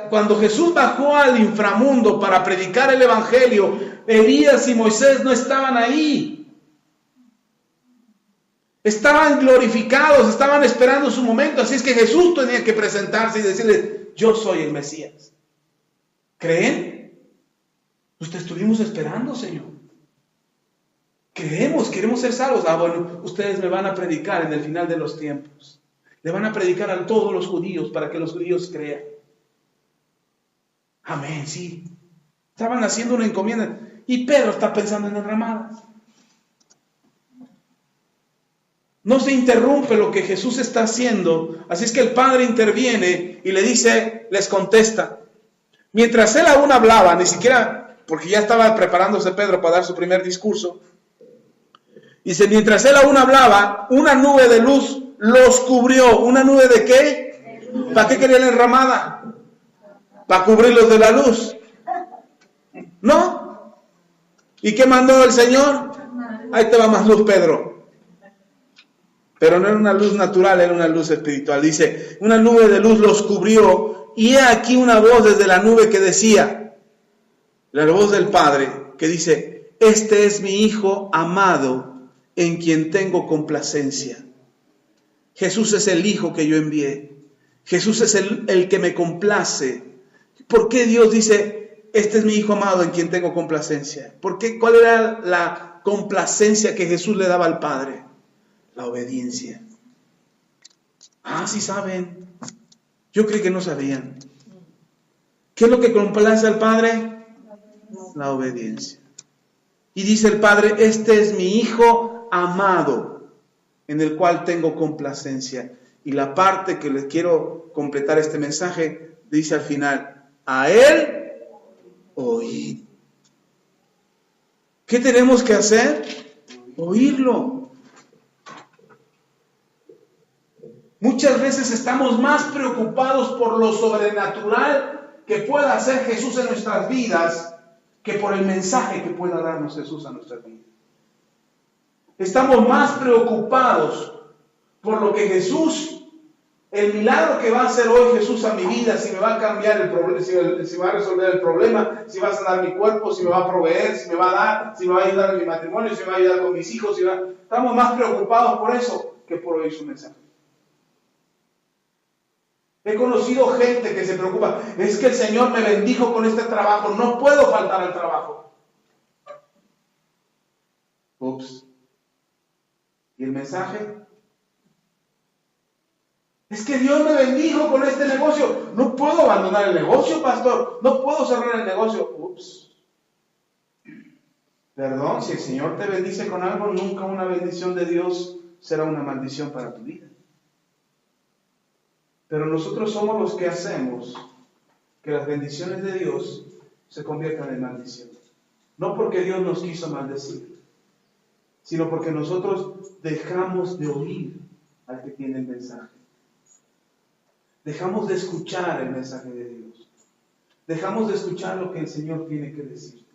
Cuando Jesús bajó al inframundo para predicar el Evangelio, Elías y Moisés no estaban ahí. Estaban glorificados, estaban esperando su momento. Así es que Jesús tenía que presentarse y decirles, yo soy el Mesías. ¿Creen? Pues te estuvimos esperando, Señor. Creemos, queremos ser salvos. Bueno, ustedes me van a predicar en el final de los tiempos. Le van a predicar a todos los judíos para que los judíos crean. Amén, sí. Estaban haciendo una encomienda. Y Pedro está pensando en enramadas. No se interrumpe lo que Jesús está haciendo. Así es que el Padre interviene y le dice, les contesta. Mientras él aún hablaba, ni siquiera, porque ya estaba preparándose Pedro para dar su primer discurso. Dice, mientras él aún hablaba, una nube de luz los cubrió. ¿Una nube de qué? ¿Para qué quería la enramada? ¿Para cubrirlos de la luz? ¿No? ¿Y qué mandó el Señor? Ahí te va más luz, Pedro. Pero no era una luz natural, era una luz espiritual. Dice, una nube de luz los cubrió, y he aquí una voz desde la nube que decía, la voz del Padre, que dice, este es mi Hijo amado, en quien tengo complacencia. Jesús es el Hijo que yo envié. Jesús es el que me complace. ¿Por qué Dios dice, este es mi Hijo amado en quien tengo complacencia? ¿Por qué? ¿Cuál era la complacencia que Jesús le daba al Padre? La obediencia. Ah, sí saben. Yo creí que no sabían. ¿Qué es lo que complace al Padre? La obediencia. Y dice el Padre, este es mi Hijo amado, en el cual tengo complacencia. Y la parte que les quiero completar este mensaje, dice al final, a Él oíd. ¿Qué tenemos que hacer? Oírlo. Muchas veces estamos más preocupados por lo sobrenatural que pueda hacer Jesús en nuestras vidas que por el mensaje que pueda darnos Jesús a nuestras vidas. Estamos más preocupados por lo que Jesús, el milagro que va a hacer hoy Jesús a mi vida, si me va a cambiar el problema, si me va a resolver el problema, si va a sanar mi cuerpo, si me va a proveer, si me va a dar, si me va a ayudar en mi matrimonio, si me va a ayudar con mis hijos. Estamos más preocupados por eso que por oír su mensaje. He conocido gente que se preocupa, es que el Señor me bendijo con este trabajo, no puedo faltar al trabajo. Ups. ¿Y el mensaje? Es que Dios me bendijo con este negocio, no puedo abandonar el negocio, pastor, no puedo cerrar el negocio. Ups. Perdón, si el Señor te bendice con algo, nunca una bendición de Dios será una maldición para tu vida. Pero nosotros somos los que hacemos que las bendiciones de Dios se conviertan en maldiciones. No porque Dios nos quiso maldecir, sino porque nosotros dejamos de oír al que tiene el mensaje. Dejamos de escuchar el mensaje de Dios. Dejamos de escuchar lo que el Señor tiene que decirte.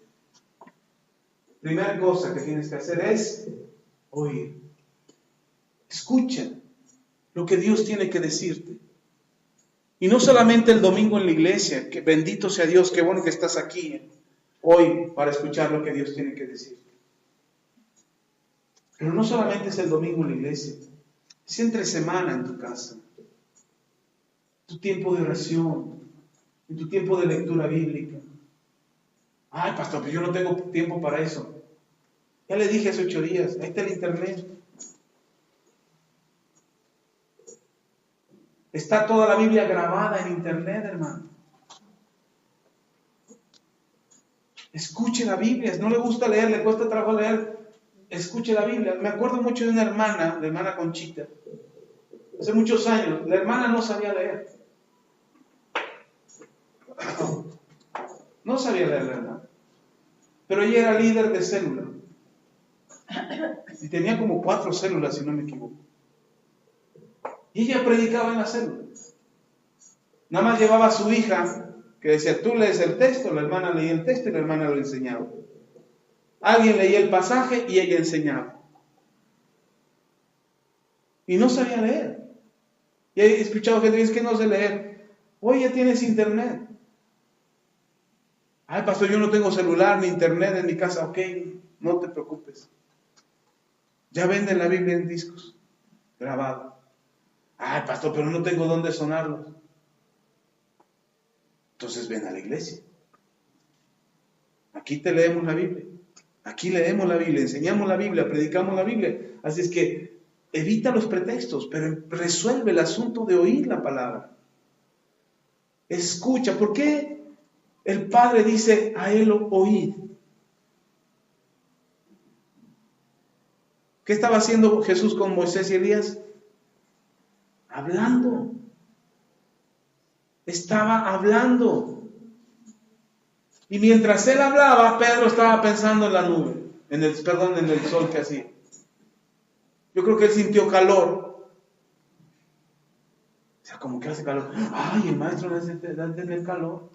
Primera cosa que tienes que hacer es oír. Escucha lo que Dios tiene que decirte. Y no solamente el domingo en la iglesia, que bendito sea Dios, qué bueno que estás aquí hoy para escuchar lo que Dios tiene que decir. Pero no solamente es el domingo en la iglesia, es entre semana en tu casa, tu tiempo de oración, en tu tiempo de lectura bíblica. Ay, pastor, pero yo no tengo tiempo para eso. Ya le dije hace 8 días, ahí está el internet. Está toda la Biblia grabada en internet, hermano. Escuche la Biblia. Si no le gusta leer, le cuesta trabajo leer, escuche la Biblia. Me acuerdo mucho de una hermana, la hermana Conchita. Hace muchos años, la hermana no sabía leer. No sabía leer la hermana. Pero ella era líder de célula. Y tenía como 4 células, si no me equivoco. Y ella predicaba en la célula. Nada más llevaba a su hija, que decía, tú lees el texto, la hermana leía el texto y la hermana lo enseñaba. Alguien leía el pasaje y ella enseñaba. Y no sabía leer. Y he escuchado gente que dice que no sé leer. Hoy ya tienes internet. Ay, pastor, yo no tengo celular ni internet en mi casa. Ok, no te preocupes. Ya venden la Biblia en discos, grabado. Ay, pastor, pero no tengo dónde sonarlos. Entonces ven a la iglesia. Aquí te leemos la Biblia. Aquí leemos la Biblia, enseñamos la Biblia, predicamos la Biblia. Así es que evita los pretextos, pero resuelve el asunto de oír la palabra. Escucha. ¿Por qué el Padre dice a él oíd? ¿Qué estaba haciendo Jesús con Moisés y Elías? Hablando. Estaba hablando. Y mientras él hablaba, Pedro estaba pensando en la nube, en el sol que hacía. Yo creo que él sintió calor. sea, como que hace calor. Ay, el maestro me hace tener calor.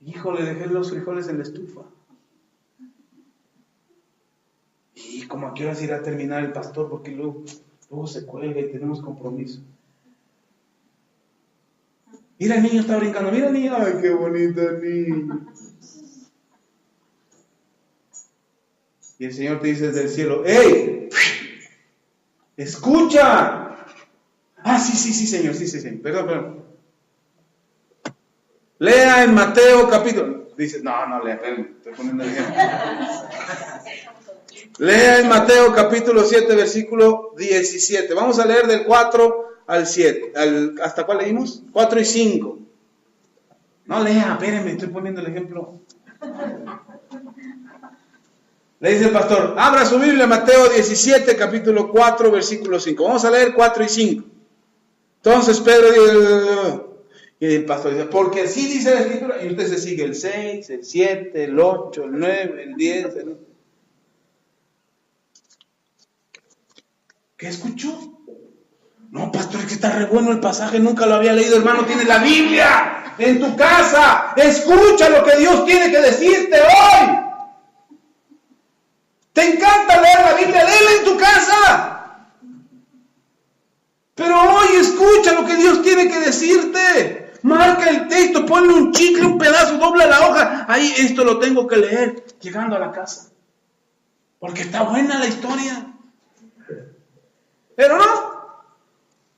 Híjole, dejé los frijoles en la estufa. Y como a qué horas irá a terminar el pastor, porque luego se cuelga y tenemos compromiso. Mira, el niño está brincando. Mira, el niño. Ay, qué bonito niño. Y el Señor te dice desde el cielo: ¡Ey! ¡Escucha! Ah, sí, Señor, sí, Señor. Perdón. Lea en Mateo capítulo. Dice, no lea, estoy poniendo el ejemplo. Lea en Mateo capítulo 7, versículo 17. Vamos a leer del 4 al 7. ¿Hasta cuál leímos? 4 y 5. No lea, espérenme, estoy poniendo el ejemplo. Le dice el pastor: abra su Biblia, Mateo 17, capítulo 4, versículo 5. Vamos a leer 4 y 5. Entonces Pedro dice, y el pastor dice: porque así dice la Escritura. Y usted se sigue el 6, el 7, el 8, el 9, el 10. ¿Qué escuchó? No, pastor, es que está re bueno el pasaje, nunca lo había leído, hermano. Tienes la Biblia en tu casa. Escucha lo que Dios tiene que decirte hoy. ¿Te encanta leer la Biblia? Léela en tu casa. Pero hoy escucha lo que Dios tiene que decirte. Marca el texto, ponle un chicle, un pedazo, dobla la hoja. Ahí, esto lo tengo que leer llegando a la casa. Porque está buena la historia. Pero no.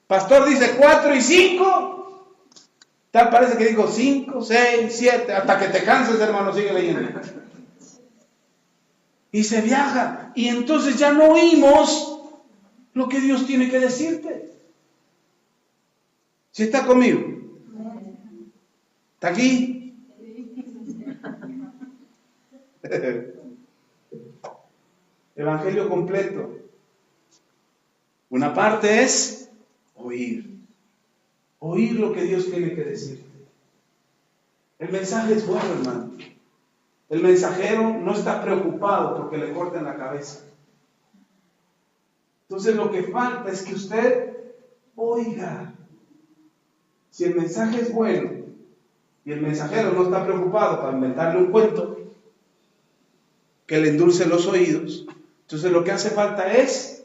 Pastor dice 4 y 5. Tal parece que dijo 5, 6, 7. Hasta que te canses, hermano, sigue leyendo. Y se viaja. Y entonces ya no oímos lo que Dios tiene que decirte. ¿Sí está conmigo? ¿Está aquí? Evangelio completo. Una parte es oír. Oír lo que Dios tiene que decirte. El mensaje es bueno, hermano. El mensajero no está preocupado porque le corten la cabeza. Entonces lo que falta es que usted oiga. Si el mensaje es bueno y el mensajero no está preocupado para inventarle un cuento que le endulce los oídos, entonces lo que hace falta es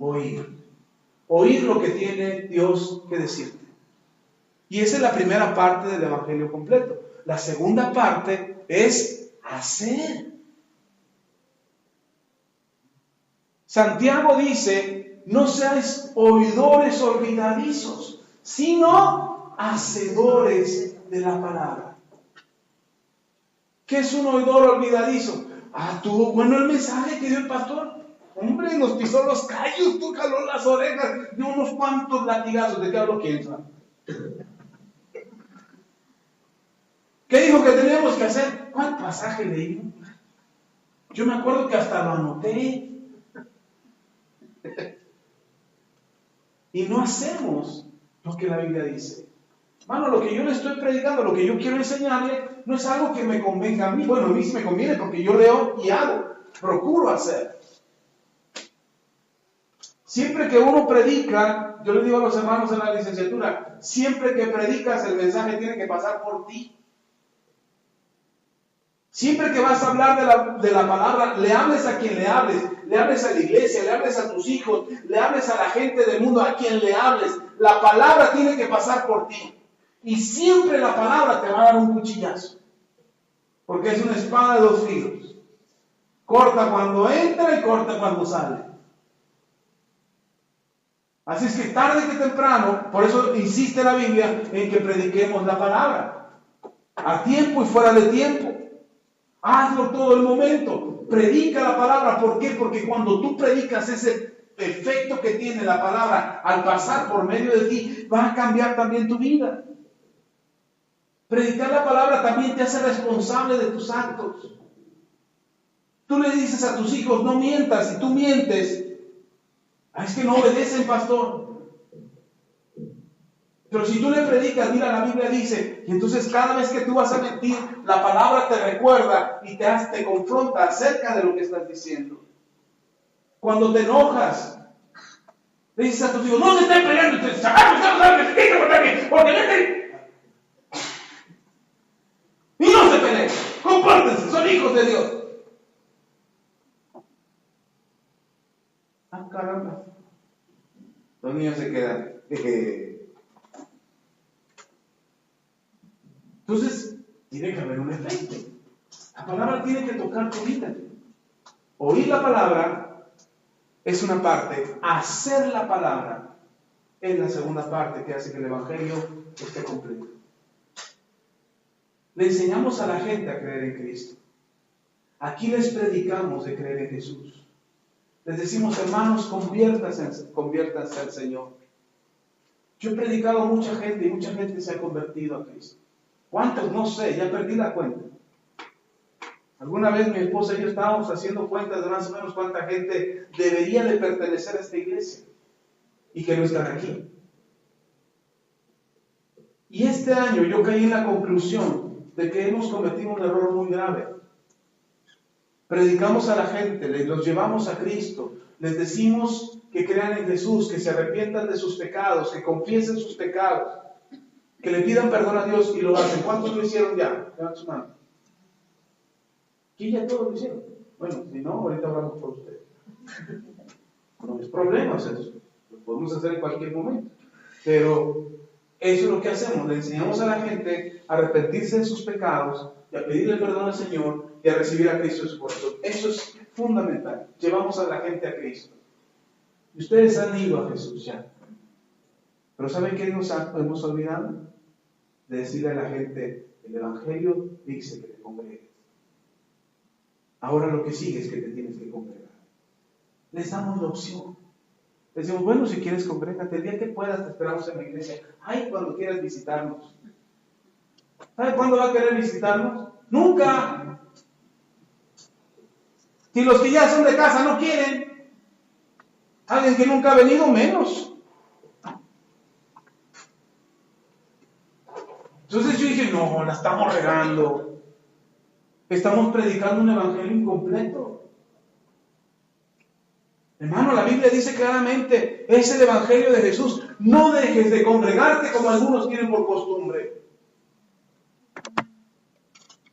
oír. Oír lo que tiene Dios que decirte. Y esa es la primera parte del Evangelio completo. La segunda parte es hacer. Santiago dice: no seáis oidores olvidadizos, sino hacedores de la palabra. ¿Qué es un oidor olvidadizo? Tuvo bueno el mensaje que dio el pastor. Hombre, nos pisó los callos, tú jaló las orejas, dio unos cuantos latigazos. ¿De qué hablo? ¿Quién sabe? ¿Qué dijo que teníamos que hacer? ¿Cuál pasaje leí? Yo me acuerdo que hasta lo anoté. Y no hacemos lo que la Biblia dice. Hermano, lo que yo le estoy predicando, lo que yo quiero enseñarle, no es algo que me convenga a mí. Bueno, a mí sí me conviene porque yo leo y hago, procuro hacer. Siempre que uno predica, yo le digo a los hermanos en la licenciatura, siempre que predicas el mensaje tiene que pasar por ti. Siempre que vas a hablar de la palabra, le hables a quien le hables a la iglesia, le hables a tus hijos, le hables a la gente del mundo, a quien le hables, la palabra tiene que pasar por ti. Y siempre la palabra te va a dar un cuchillazo, porque es una espada de dos filos. Corta cuando entra y corta cuando sale. Así es que tarde que temprano, por eso insiste la Biblia en que prediquemos la palabra, a tiempo y fuera de tiempo. Hazlo todo el momento. Predica la palabra. ¿Por qué? Porque cuando tú predicas, ese efecto que tiene la palabra al pasar por medio de ti, va a cambiar también tu vida. Predicar la palabra también te hace responsable de tus actos. Tú le dices a tus hijos: no mientas. Si tú mientes, es que no obedecen, pastor. Pero si tú le predicas, mira, la Biblia dice, y entonces cada vez que tú vas a mentir, la palabra te recuerda y te confronta acerca de lo que estás diciendo. Cuando te enojas, Le dices a tus hijos, no se estén peleando, ustedes saben que se tienen que portar bien, porque vete. Y no se peleen, compórtense, son hijos de Dios. Ah, caramba. Los niños se quedan. Entonces, tiene que haber un efecto. La palabra tiene que tocar tu vida. Oír la palabra es una parte. Hacer la palabra es la segunda parte que hace que el evangelio esté completo. Le enseñamos a la gente a creer en Cristo. Aquí les predicamos de creer en Jesús. Les decimos, hermanos, conviértanse al Señor. Yo he predicado a mucha gente y mucha gente se ha convertido a Cristo. ¿Cuántos? No sé, ya perdí la cuenta. Alguna vez mi esposa y yo estábamos haciendo cuentas de más o menos cuánta gente debería de pertenecer a esta iglesia y que no están aquí. Y este año yo caí en la conclusión de que hemos cometido un error muy grave. Predicamos a la gente, los llevamos a Cristo, les decimos que crean en Jesús, que se arrepientan de sus pecados, que confiesen sus pecados, que le pidan perdón a Dios y lo hacen. ¿Cuántos lo hicieron ya? Levanten su mano. Aquí ya todos lo hicieron. Bueno, si no, ahorita hablamos por ustedes. No es problema eso. Lo podemos hacer en cualquier momento. Pero eso es lo que hacemos. Le enseñamos a la gente a arrepentirse de sus pecados y a pedirle perdón al Señor y a recibir a Cristo en su corazón. Eso es fundamental. Llevamos a la gente a Cristo. Y ustedes han ido a Jesús ya. Pero ¿saben qué nos hemos olvidado? De decirle a la gente, el Evangelio dice que te congregues. Ahora lo que sigue es que te tienes que congregar. Les damos la opción. Les decimos, bueno, si quieres congrégate, el día que puedas te esperamos en la iglesia. Ay, cuando quieras visitarnos. ¿Sabe cuándo va a querer visitarnos? ¡Nunca! Si los que ya son de casa no quieren, alguien que nunca ha venido, menos. Entonces yo dije, no, la estamos regando. Estamos predicando un evangelio incompleto. Hermano, la Biblia dice claramente, es el evangelio de Jesús. No dejes de congregarte como algunos tienen por costumbre.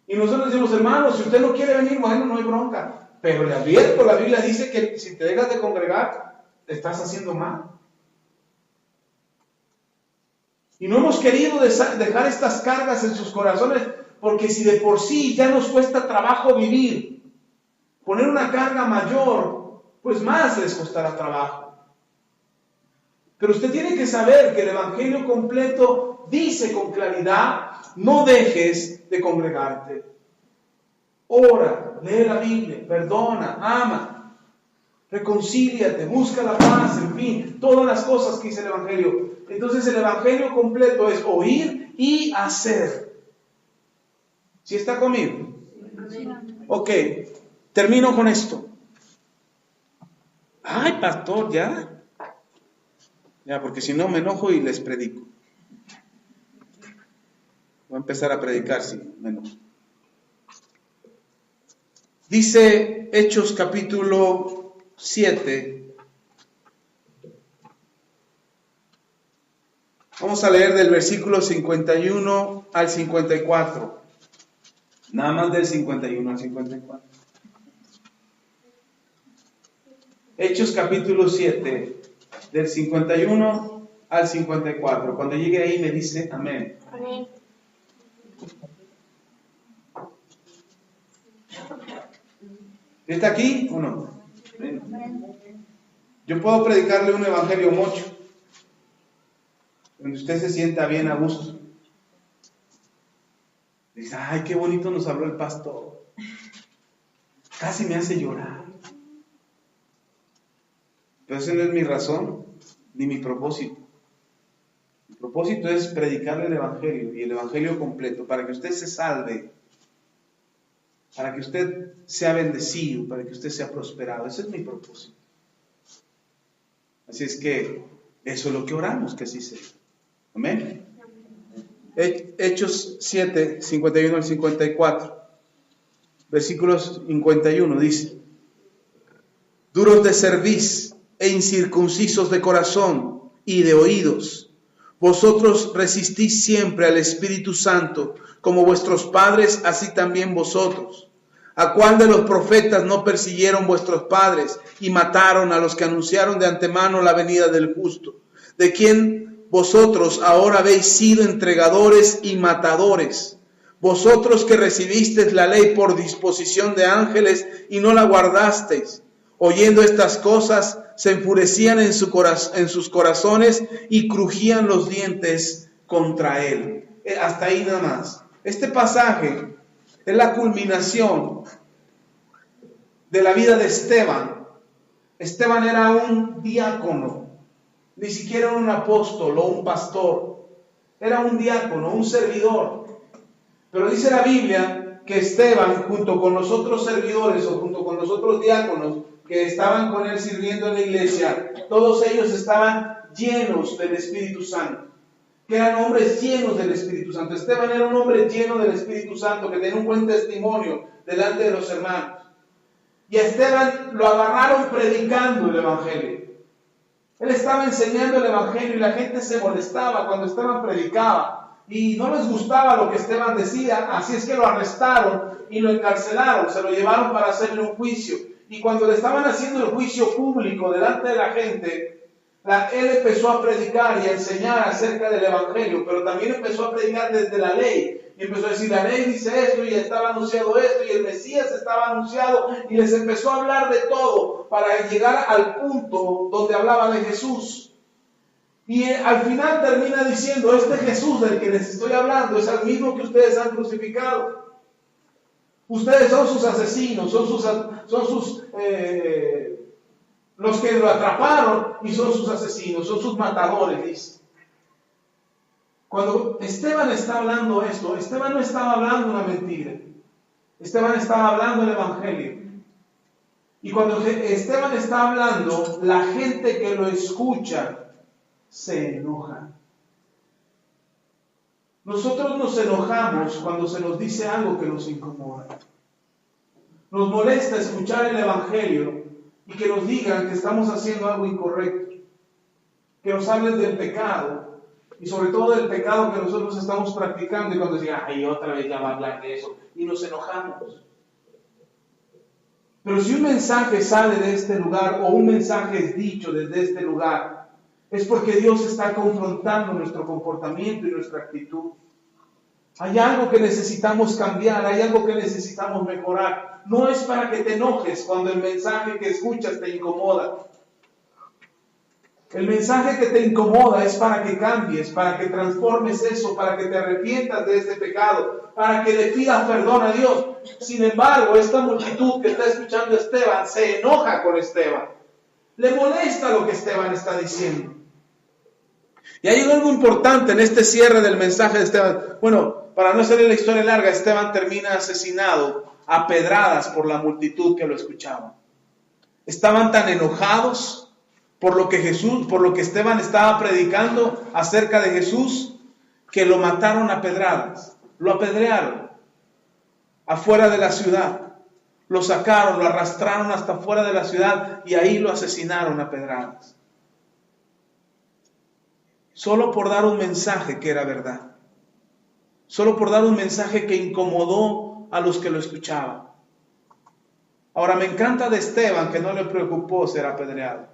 Y nosotros decimos, hermano, si usted no quiere venir, bueno, no hay bronca. Pero le advierto, la Biblia dice que si te dejas de congregar, te estás haciendo mal. Y no hemos querido dejar estas cargas en sus corazones, porque si de por sí ya nos cuesta trabajo vivir, poner una carga mayor, pues más les costará trabajo. Pero usted tiene que saber que el evangelio completo dice con claridad, no dejes de congregarte. Ora, lee la Biblia, perdona, ama, reconcíliate, busca la paz, en fin, todas las cosas que dice el evangelio. Entonces el evangelio completo es oír y hacer. ¿Sí está conmigo? Ok, termino con esto. Ay, pastor, ya. Ya, porque si no me enojo y les predico. Voy a empezar a predicar si me enojo. Dice Hechos capítulo 7. Vamos a leer del versículo 51 al 54. Nada más del 51 al 54. Hechos capítulo 7, del 51 al 54. Cuando llegue ahí me dice amén. Amén. ¿Está aquí o no? Yo puedo predicarle un evangelio mocho, donde usted se sienta bien a gusto. Dice, ay, qué bonito nos habló el pastor. Casi me hace llorar. Pero esa no es mi razón, ni mi propósito. Mi propósito es predicarle el evangelio, y el evangelio completo, para que usted se salve, para que usted sea bendecido, para que usted sea prosperado. Ese es mi propósito. Así es que eso es lo que oramos, que así sea. Amén. Hechos 7, 51 al 54. Versículos 51 dice: duros de cerviz e incircuncisos de corazón y de oídos. Vosotros resistís siempre al Espíritu Santo, como vuestros padres, así también vosotros. ¿A cuál de los profetas no persiguieron vuestros padres y mataron a los que anunciaron de antemano la venida del justo? ¿De quién vosotros ahora habéis sido entregadores y matadores? Vosotros que recibisteis la ley por disposición de ángeles y no la guardasteis. Oyendo estas cosas, se enfurecían en sus corazones y crujían los dientes contra él. Hasta ahí nada más. Este pasaje es la culminación de la vida de Esteban. Esteban era un diácono, ni siquiera un apóstol o un pastor. Era un diácono, un servidor. Pero dice la Biblia que Esteban, junto con los otros servidores o junto con los otros diáconos que estaban con él sirviendo en la iglesia, todos ellos estaban llenos del Espíritu Santo, que eran hombres llenos del Espíritu Santo. Esteban era un hombre lleno del Espíritu Santo, que tenía un buen testimonio delante de los hermanos. Y a Esteban lo agarraron predicando el Evangelio. Él estaba enseñando el Evangelio y la gente se molestaba cuando Esteban predicaba. Y no les gustaba lo que Esteban decía, así es que lo arrestaron y lo encarcelaron, se lo llevaron para hacerle un juicio. Y cuando le estaban haciendo el juicio público delante de la gente, él empezó a predicar y a enseñar acerca del Evangelio, pero también empezó a predicar desde la ley. Y empezó a decir, la ley dice esto y estaba anunciado esto y el Mesías estaba anunciado, y les empezó a hablar de todo para llegar al punto donde hablaba de Jesús. Y al final termina diciendo, este Jesús del que les estoy hablando es el mismo que ustedes han crucificado. Ustedes son sus asesinos, son los que lo atraparon y son sus asesinos, son sus matadores, dice. Cuando Esteban está hablando esto, Esteban no estaba hablando una mentira. Esteban estaba hablando el Evangelio. Y cuando Esteban está hablando, la gente que lo escucha se enoja. Nosotros nos enojamos cuando se nos dice algo que nos incomoda. Nos molesta escuchar el Evangelio y que nos digan que estamos haciendo algo incorrecto, que nos hablen del pecado y sobre todo del pecado que nosotros estamos practicando, y cuando digan, ay, otra vez ya va a hablar de eso, y nos enojamos. Pero si un mensaje sale de este lugar o un mensaje es dicho desde este lugar, es porque Dios está confrontando nuestro comportamiento y nuestra actitud. Hay algo que necesitamos cambiar, hay algo que necesitamos mejorar. No es para que te enojes cuando el mensaje que escuchas te incomoda. El mensaje que te incomoda es para que cambies, para que transformes eso, para que te arrepientas de este pecado, para que le pidas perdón a Dios. Sin embargo, esta multitud que está escuchando a Esteban se enoja con Esteban. Le molesta lo que Esteban está diciendo. Y hay algo importante en este cierre del mensaje de Esteban. Bueno, para no hacerle la historia larga, Esteban termina asesinado a pedradas por la multitud que lo escuchaba. Estaban tan enojados por lo que Esteban estaba predicando acerca de Jesús, que lo mataron a pedradas, lo apedrearon afuera de la ciudad, lo sacaron, lo arrastraron hasta afuera de la ciudad y ahí lo asesinaron a pedradas. Solo por dar un mensaje que era verdad. Solo por dar un mensaje que incomodó a los que lo escuchaban. Ahora, me encanta de Esteban que no le preocupó ser apedreado.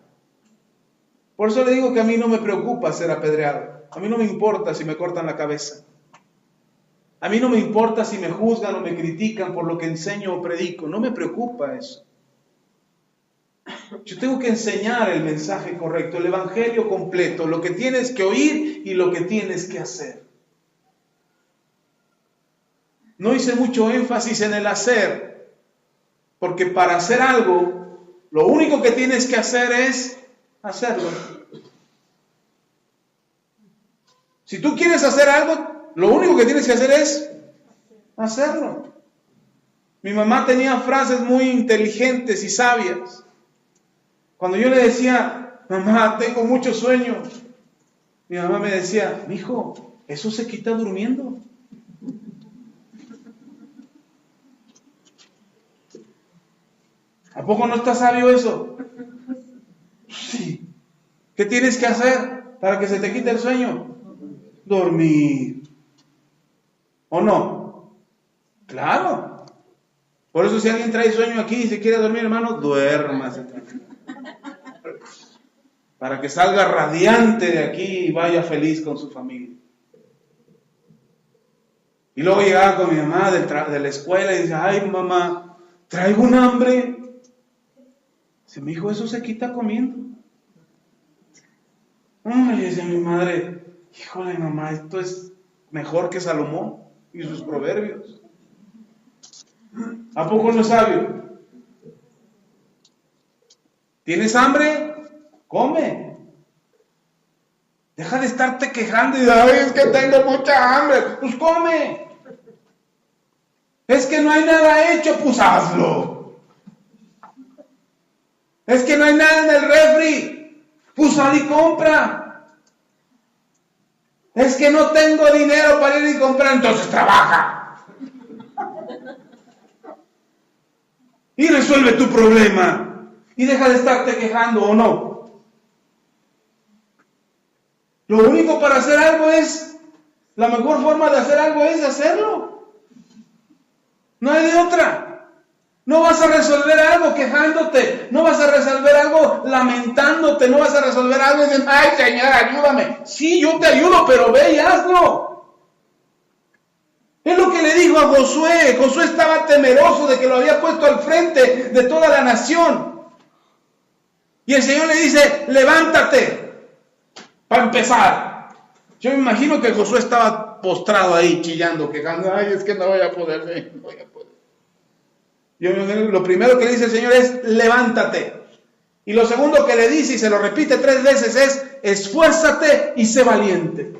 Por eso le digo que a mí no me preocupa ser apedreado. A mí no me importa si me cortan la cabeza. A mí no me importa si me juzgan o me critican por lo que enseño o predico. No me preocupa eso. Yo tengo que enseñar el mensaje correcto, el evangelio completo, lo que tienes que oír y lo que tienes que hacer. No hice mucho énfasis en el hacer, porque para hacer algo, lo único que tienes que hacer es hacerlo. Si tú quieres hacer algo, lo único que tienes que hacer es hacerlo. Mi mamá tenía frases muy inteligentes y sabias. Cuando yo le decía, mamá, tengo mucho sueño, mi mamá me decía, mijo, eso se quita durmiendo. ¿A poco no está sabio eso? Sí. ¿Qué tienes que hacer para que se te quite el sueño? Dormir. ¿O no? Claro. Por eso si alguien trae sueño aquí y se quiere dormir, hermano, duérmase. Para que salga radiante de aquí y vaya feliz con su familia. Y luego llegaba con mi mamá de la escuela y dice, ay mamá, traigo un hambre. Dice, mi hijo, eso se quita comiendo. Ay, dice mi madre, híjole mamá, esto es mejor que Salomón y sus proverbios. ¿A poco no es sabio? ¿Tienes hambre? Come. Deja de estarte quejando y de, ay, es que tengo mucha hambre. Pues come. Es que no hay nada hecho, pues hazlo. Es que no hay nada en el refri, pues sal y compra. Es que no tengo dinero para ir y comprar, entonces trabaja. Y resuelve tu problema. Y deja de estarte quejando, ¿o no? Lo único para hacer algo es, la mejor forma de hacer algo es hacerlo. No hay de otra. No vas a resolver algo quejándote. No vas a resolver algo lamentándote. No vas a resolver algo y diciendo, ay Señor, ayúdame. Sí, yo te ayudo, pero ve y hazlo. Es lo que le dijo a Josué. Josué estaba temeroso de que lo había puesto al frente de toda la nación. Y el Señor le dice, levántate. Para empezar. Yo me imagino que Josué estaba postrado ahí, chillando, quejando. Ay, es que no voy a poder, no voy a poder. Lo primero que le dice el Señor es, levántate. Y lo segundo que le dice, y se lo repite 3 veces, es, esfuérzate y sé valiente.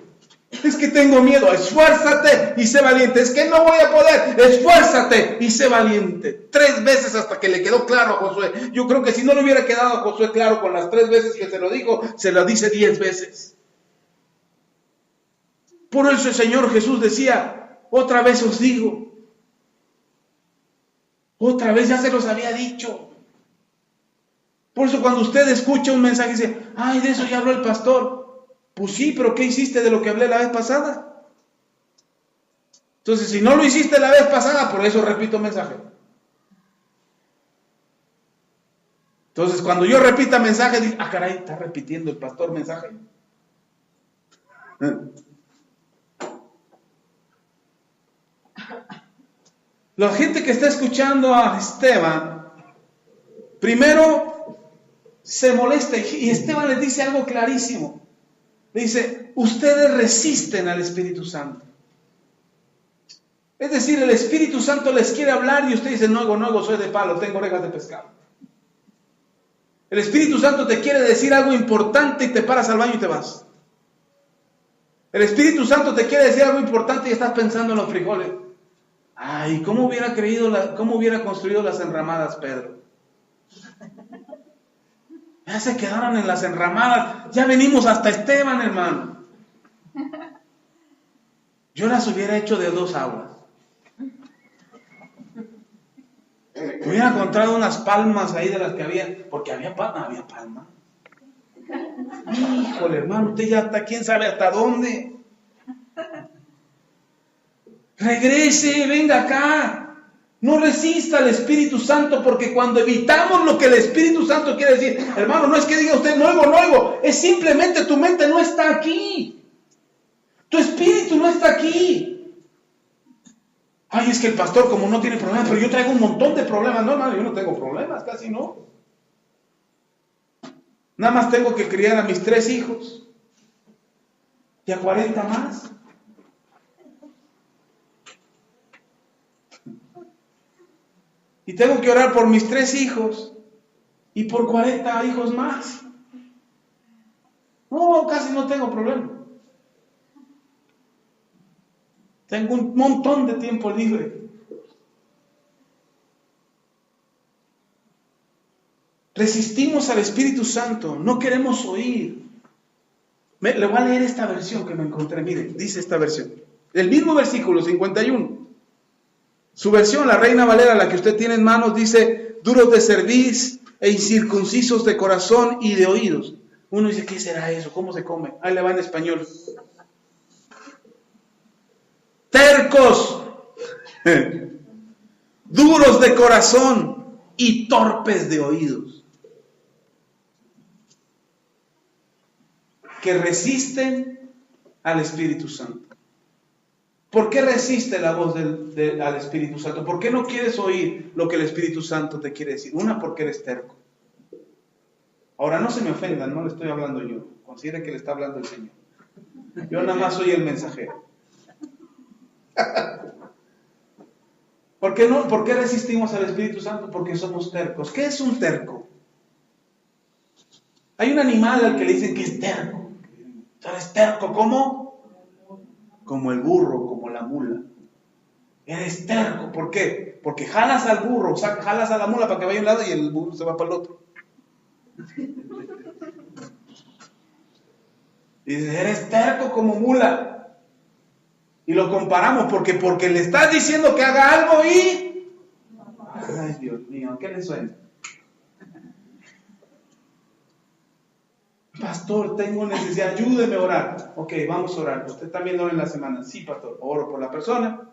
Es que tengo miedo, esfuérzate y sé valiente. Es que no voy a poder, esfuérzate y sé valiente. 3 veces hasta que le quedó claro a Josué. Yo creo que si no le hubiera quedado a Josué claro con las 3 veces que se lo dijo, se lo dice 10 veces. Por eso el Señor Jesús decía, otra vez os digo. Otra vez ya se los había dicho. Por eso cuando usted escucha un mensaje y dice, ay, de eso ya habló el pastor. Pues sí, pero ¿qué hiciste de lo que hablé la vez pasada? Entonces, si no lo hiciste la vez pasada, por eso repito mensaje. Entonces, cuando yo repita mensaje, digo, ah, caray, está repitiendo el pastor mensaje. La gente que está escuchando a Esteban, primero se molesta y Esteban les dice algo clarísimo. Le dice, ustedes resisten al Espíritu Santo. Es decir, el Espíritu Santo les quiere hablar y usted dice, no hago, soy de palo, tengo orejas de pescado. El Espíritu Santo te quiere decir algo importante y te paras al baño y te vas. El Espíritu Santo te quiere decir algo importante y estás pensando en los frijoles. Ay, ¿cómo hubiera construido las enramadas, Pedro? Ya se quedaron en las enramadas. Ya venimos hasta Esteban, hermano. Yo las hubiera hecho de 2 aguas. Hubiera encontrado unas palmas ahí de las que había. Porque había palma. Híjole, hermano, usted ya está, quién sabe hasta dónde. Regrese, venga acá. No resista al Espíritu Santo, porque cuando evitamos lo que el Espíritu Santo quiere decir, hermano, no es que diga usted, no oigo, es simplemente tu mente no está aquí. Tu espíritu no está aquí. Ay, es que el pastor como no tiene problemas, pero yo traigo un montón de problemas. No, hermano, yo no tengo problemas, casi no. Nada más tengo que criar a mis 3 hijos y a 40 más. Y tengo que orar por mis 3 hijos y por 40 hijos más. No, casi no tengo problema. Tengo un montón de tiempo libre. Resistimos al Espíritu Santo, no queremos oír. Le voy a leer esta versión que me encontré. Miren, dice esta versión. El mismo versículo 51. Su versión, la Reina Valera, la que usted tiene en manos, dice, duros de cerviz e incircuncisos de corazón y de oídos. Uno dice, ¿qué será eso? ¿Cómo se come? Ahí le va en español. Tercos, duros de corazón y torpes de oídos, que resisten al Espíritu Santo. ¿Por qué resiste la voz al Espíritu Santo? ¿Por qué no quieres oír lo que el Espíritu Santo te quiere decir? Una, porque eres terco. Ahora no se me ofendan, no le estoy hablando yo. Considere que le está hablando el Señor. Yo nada más soy el mensajero. ¿Por qué no? ¿Por qué resistimos al Espíritu Santo? Porque somos tercos. ¿Qué es un terco? Hay un animal al que le dicen que es terco. ¿Eres terco? ¿Cómo? Como el burro, como la mula. Eres terco. ¿Por qué? Porque jalas al burro, o sea, jalas a la mula para que vaya a un lado y el burro se va para el otro. Y dices, eres terco como mula. Y lo comparamos porque le estás diciendo que haga algo y... Ay, Dios mío, ¿qué le suena? Pastor, tengo necesidad, ayúdeme a orar. Ok, vamos a orar. Usted también ora en la semana. Sí, pastor, oro por la persona.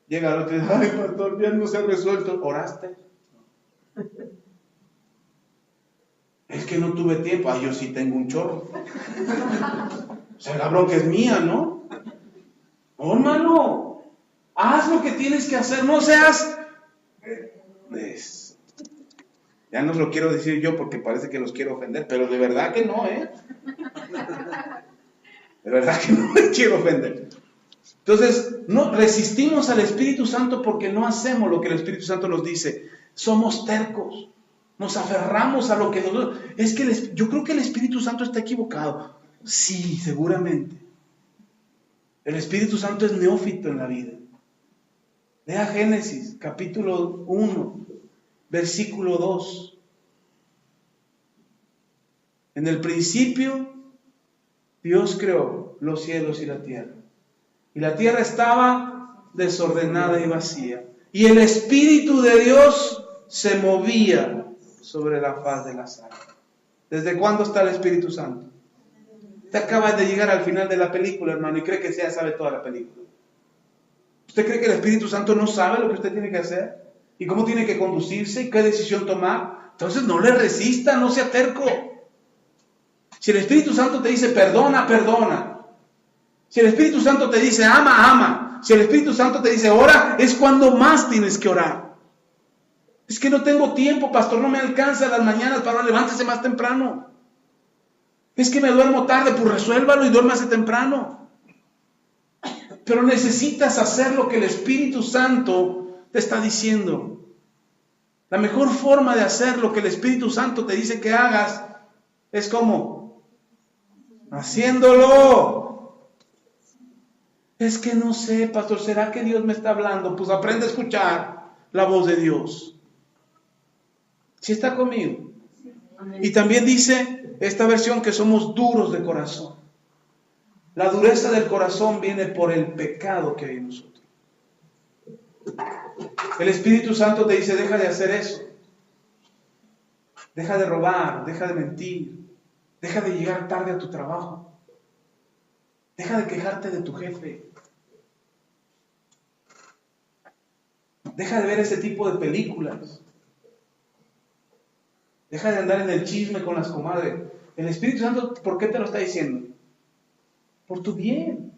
Llega el otro y dice, ay, pastor, bien no se ha resuelto. ¿Oraste? Es que no tuve tiempo. Ay, yo sí tengo un chorro. O sea, la bronca es mía, ¿no? No, hermano, haz lo que tienes que hacer, no seas... Ya no lo quiero decir yo porque parece que los quiero ofender, pero de verdad que no, ¿eh? De verdad que no les quiero ofender. Entonces, no resistimos al Espíritu Santo porque no hacemos lo que el Espíritu Santo nos dice. Somos tercos, nos aferramos a lo que nosotros... Es que yo creo que el Espíritu Santo está equivocado. Sí, seguramente. El Espíritu Santo es neófito en la vida. Lea Génesis, capítulo 1, versículo 2. En el principio, Dios creó los cielos y la tierra. Y la tierra estaba desordenada y vacía. Y el Espíritu de Dios se movía sobre la faz de las aguas. ¿Desde cuándo está el Espíritu Santo? Usted acaba de llegar al final de la película, hermano, y cree que ya sabe toda la película. ¿Usted cree que el Espíritu Santo no sabe lo que usted tiene que hacer? ¿Y cómo tiene que conducirse? ¿Y qué decisión tomar? Entonces no le resista, no sea terco. Si el Espíritu Santo te dice perdona, perdona. Si el Espíritu Santo te dice ama, ama. Si el Espíritu Santo te dice ora, es cuando más tienes que orar. Es que no tengo tiempo, pastor, no me alcanza las mañanas para levántese más temprano. Es que me duermo tarde, pues resuélvalo y duérmase temprano. Pero necesitas hacer lo que el Espíritu Santo te está diciendo. La mejor forma de hacer lo que el Espíritu Santo te dice que hagas es como haciéndolo. Es que no sé, pastor, ¿será que Dios me está hablando? Pues aprende a escuchar la voz de Dios. ¿Sí está conmigo? Y también dice esta versión que somos duros de corazón. La dureza del corazón viene por el pecado que hay en nosotros. El Espíritu Santo te dice, deja de hacer eso. Deja de robar, deja de mentir. Deja de llegar tarde a tu trabajo. Deja de quejarte de tu jefe. Deja de ver ese tipo de películas. Deja de andar en el chisme con las comadres. El Espíritu Santo, ¿por qué te lo está diciendo? Por tu bien.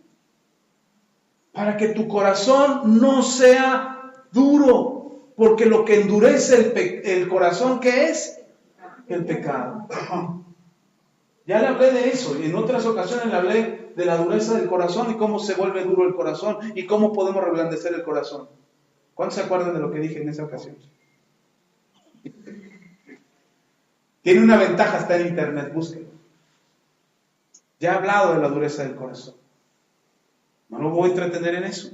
Para que tu corazón no sea duro. Porque lo que endurece el corazón, ¿qué es? El pecado. Ya le hablé de eso. Y en otras ocasiones le hablé de la dureza del corazón y cómo se vuelve duro el corazón y cómo podemos reblandecer el corazón. ¿Cuántos se acuerdan de lo que dije en esa ocasión? Tiene una ventaja, está en internet, búsquenlo. Ya he hablado de la dureza del corazón. No lo voy a entretener en eso.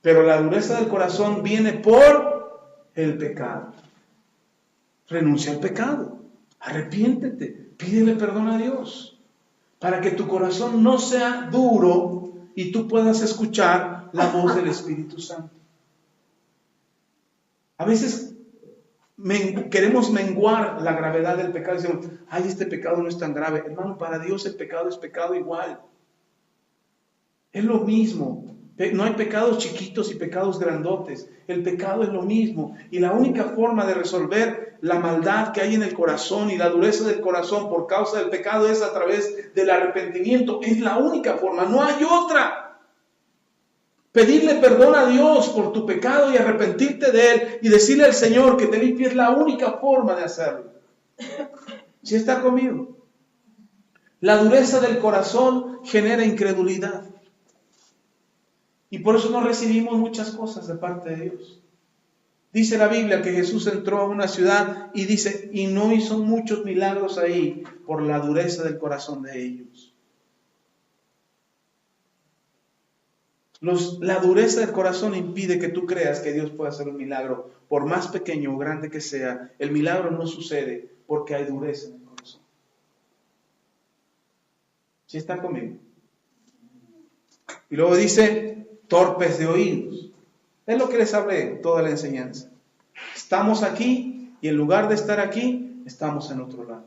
Pero la dureza del corazón viene por el pecado. Renuncia al pecado. Arrepiéntete. Pídele perdón a Dios. Para que tu corazón no sea duro y tú puedas escuchar la voz del Espíritu Santo. A veces queremos menguar la gravedad del pecado. Decimos, ay, este pecado no es tan grave. Hermano, para Dios el pecado es pecado igual. Es lo mismo. No hay pecados chiquitos y pecados grandotes. El pecado es lo mismo. Y la única forma de resolver la maldad que hay en el corazón y la dureza del corazón por causa del pecado es a través del arrepentimiento. Es la única forma, no hay otra. Pedirle perdón a Dios por tu pecado y arrepentirte de él y decirle al Señor que te limpie es la única forma de hacerlo. ¿Sí está conmigo? La dureza del corazón genera incredulidad. Y por eso no recibimos muchas cosas de parte de Dios. Dice la Biblia que Jesús entró a una ciudad y dice, y no hizo muchos milagros ahí por la dureza del corazón de ellos. La dureza del corazón impide que tú creas que Dios puede hacer un milagro. Por más pequeño o grande que sea, el milagro no sucede porque hay dureza en el corazón. ¿Sí está conmigo? Y luego dice, torpes de oídos. Es lo que les hablé toda la enseñanza. Estamos aquí y en lugar de estar aquí, estamos en otro lado.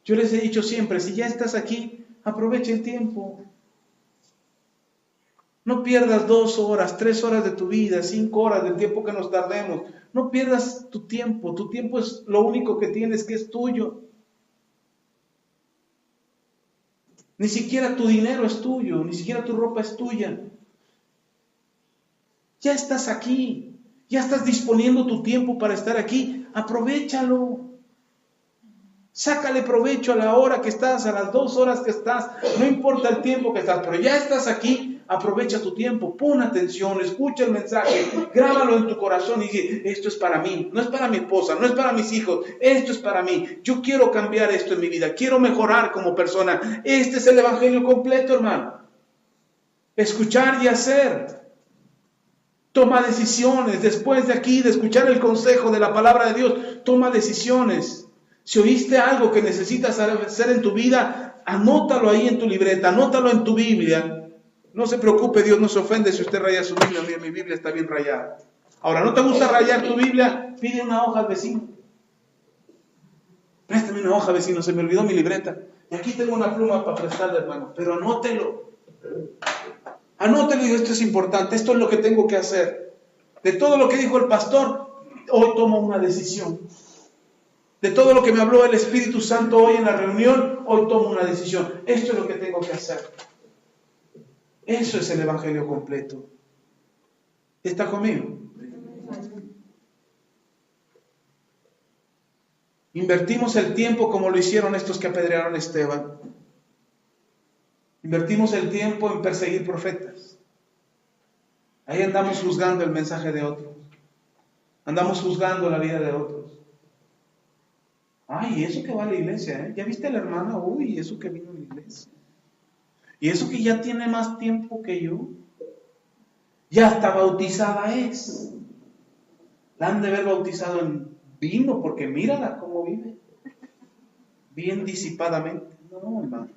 Yo les he dicho siempre, si ya estás aquí, aprovecha el tiempo. No pierdas 2 horas, 3 horas de tu vida, 5 horas del tiempo que nos tardemos. No pierdas tu tiempo. Tu tiempo es lo único que tienes, que es tuyo. Ni siquiera tu dinero es tuyo, ni siquiera tu ropa es tuya. Ya estás aquí, ya estás disponiendo tu tiempo para estar aquí, aprovéchalo. Sácale provecho a la hora que estás, a las 2 horas que estás, no importa el tiempo que estás, pero ya estás aquí, aprovecha tu tiempo, pon atención, escucha el mensaje, grábalo en tu corazón y dice, esto es para mí, no es para mi esposa, no es para mis hijos, esto es para mí, yo quiero cambiar esto en mi vida, quiero mejorar como persona. Este es el evangelio completo, hermano. Escuchar y hacer. Toma decisiones, después de aquí, de escuchar el consejo de la palabra de Dios, toma decisiones. Si oíste algo que necesitas hacer en tu vida, anótalo ahí en tu libreta, anótalo en tu Biblia. No se preocupe, Dios no se ofende si usted raya su Biblia. Mira, mi Biblia está bien rayada. Ahora, ¿no te gusta rayar tu Biblia? Pide una hoja al vecino. Préstame una hoja, vecino, se me olvidó mi libreta. Y aquí tengo una pluma para prestarle, hermano, pero anótelo. Anótelo y esto es importante, esto es lo que tengo que hacer. De todo lo que dijo el pastor, hoy tomo una decisión. De todo lo que me habló el Espíritu Santo hoy en la reunión, hoy tomo una decisión. Esto es lo que tengo que hacer. Eso es el evangelio completo. ¿Está conmigo? Invertimos el tiempo como lo hicieron estos que apedrearon a Esteban. Invertimos el tiempo en perseguir profetas. Ahí andamos juzgando el mensaje de otros. Andamos juzgando la vida de otros. Ay, eso que va a la iglesia, ¿eh? ¿Ya viste a la hermana? Uy, eso que vino a la iglesia. Y eso que ya tiene más tiempo que yo. Ya hasta bautizada es. La han de haber bautizado en vino, porque mírala cómo vive. Bien disipadamente. No, hermano.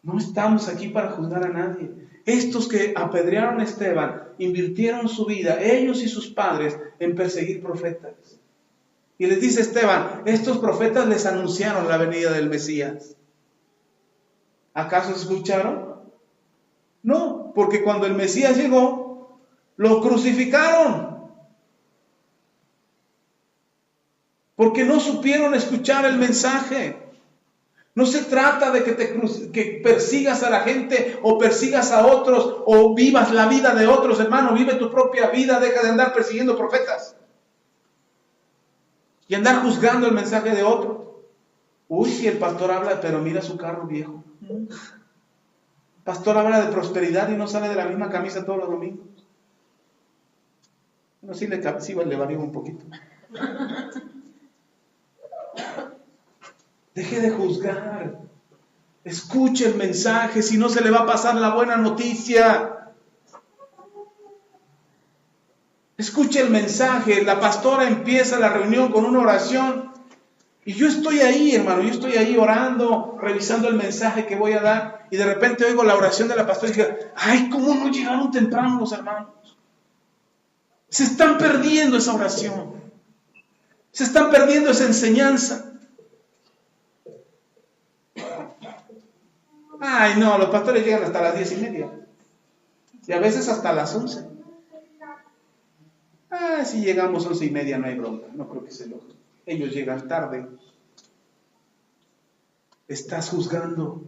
No estamos aquí para juzgar a nadie. Estos que apedrearon a Esteban invirtieron su vida, ellos y sus padres, en perseguir profetas. Y les dice Esteban, estos profetas les anunciaron la venida del Mesías. ¿Acaso escucharon? No, porque cuando el Mesías llegó, lo crucificaron. Porque no supieron escuchar el mensaje. No se trata de que persigas a la gente o persigas a otros o vivas la vida de otros, hermano. Vive tu propia vida, deja de andar persiguiendo profetas y andar juzgando el mensaje de otros. Uy, si el pastor habla, pero mira su carro viejo. El pastor habla de prosperidad y no sale de la misma camisa todos los domingos. Bueno, sí le varía un poquito. Deje de juzgar. Escuche el mensaje, si no se le va a pasar la buena noticia. Escuche el mensaje. La pastora empieza la reunión con una oración. Y yo estoy ahí, hermano, yo estoy ahí orando, revisando el mensaje que voy a dar. Y de repente oigo la oración de la pastora y digo, ay, ¿cómo no llegaron temprano los hermanos? Se están perdiendo esa oración. Se están perdiendo esa enseñanza. Ay, no, los pastores llegan hasta las 10:30. Y a veces hasta las 11. Si llegamos 11:30 no hay bronca. No creo que se logre. Ellos llegan tarde. Estás juzgando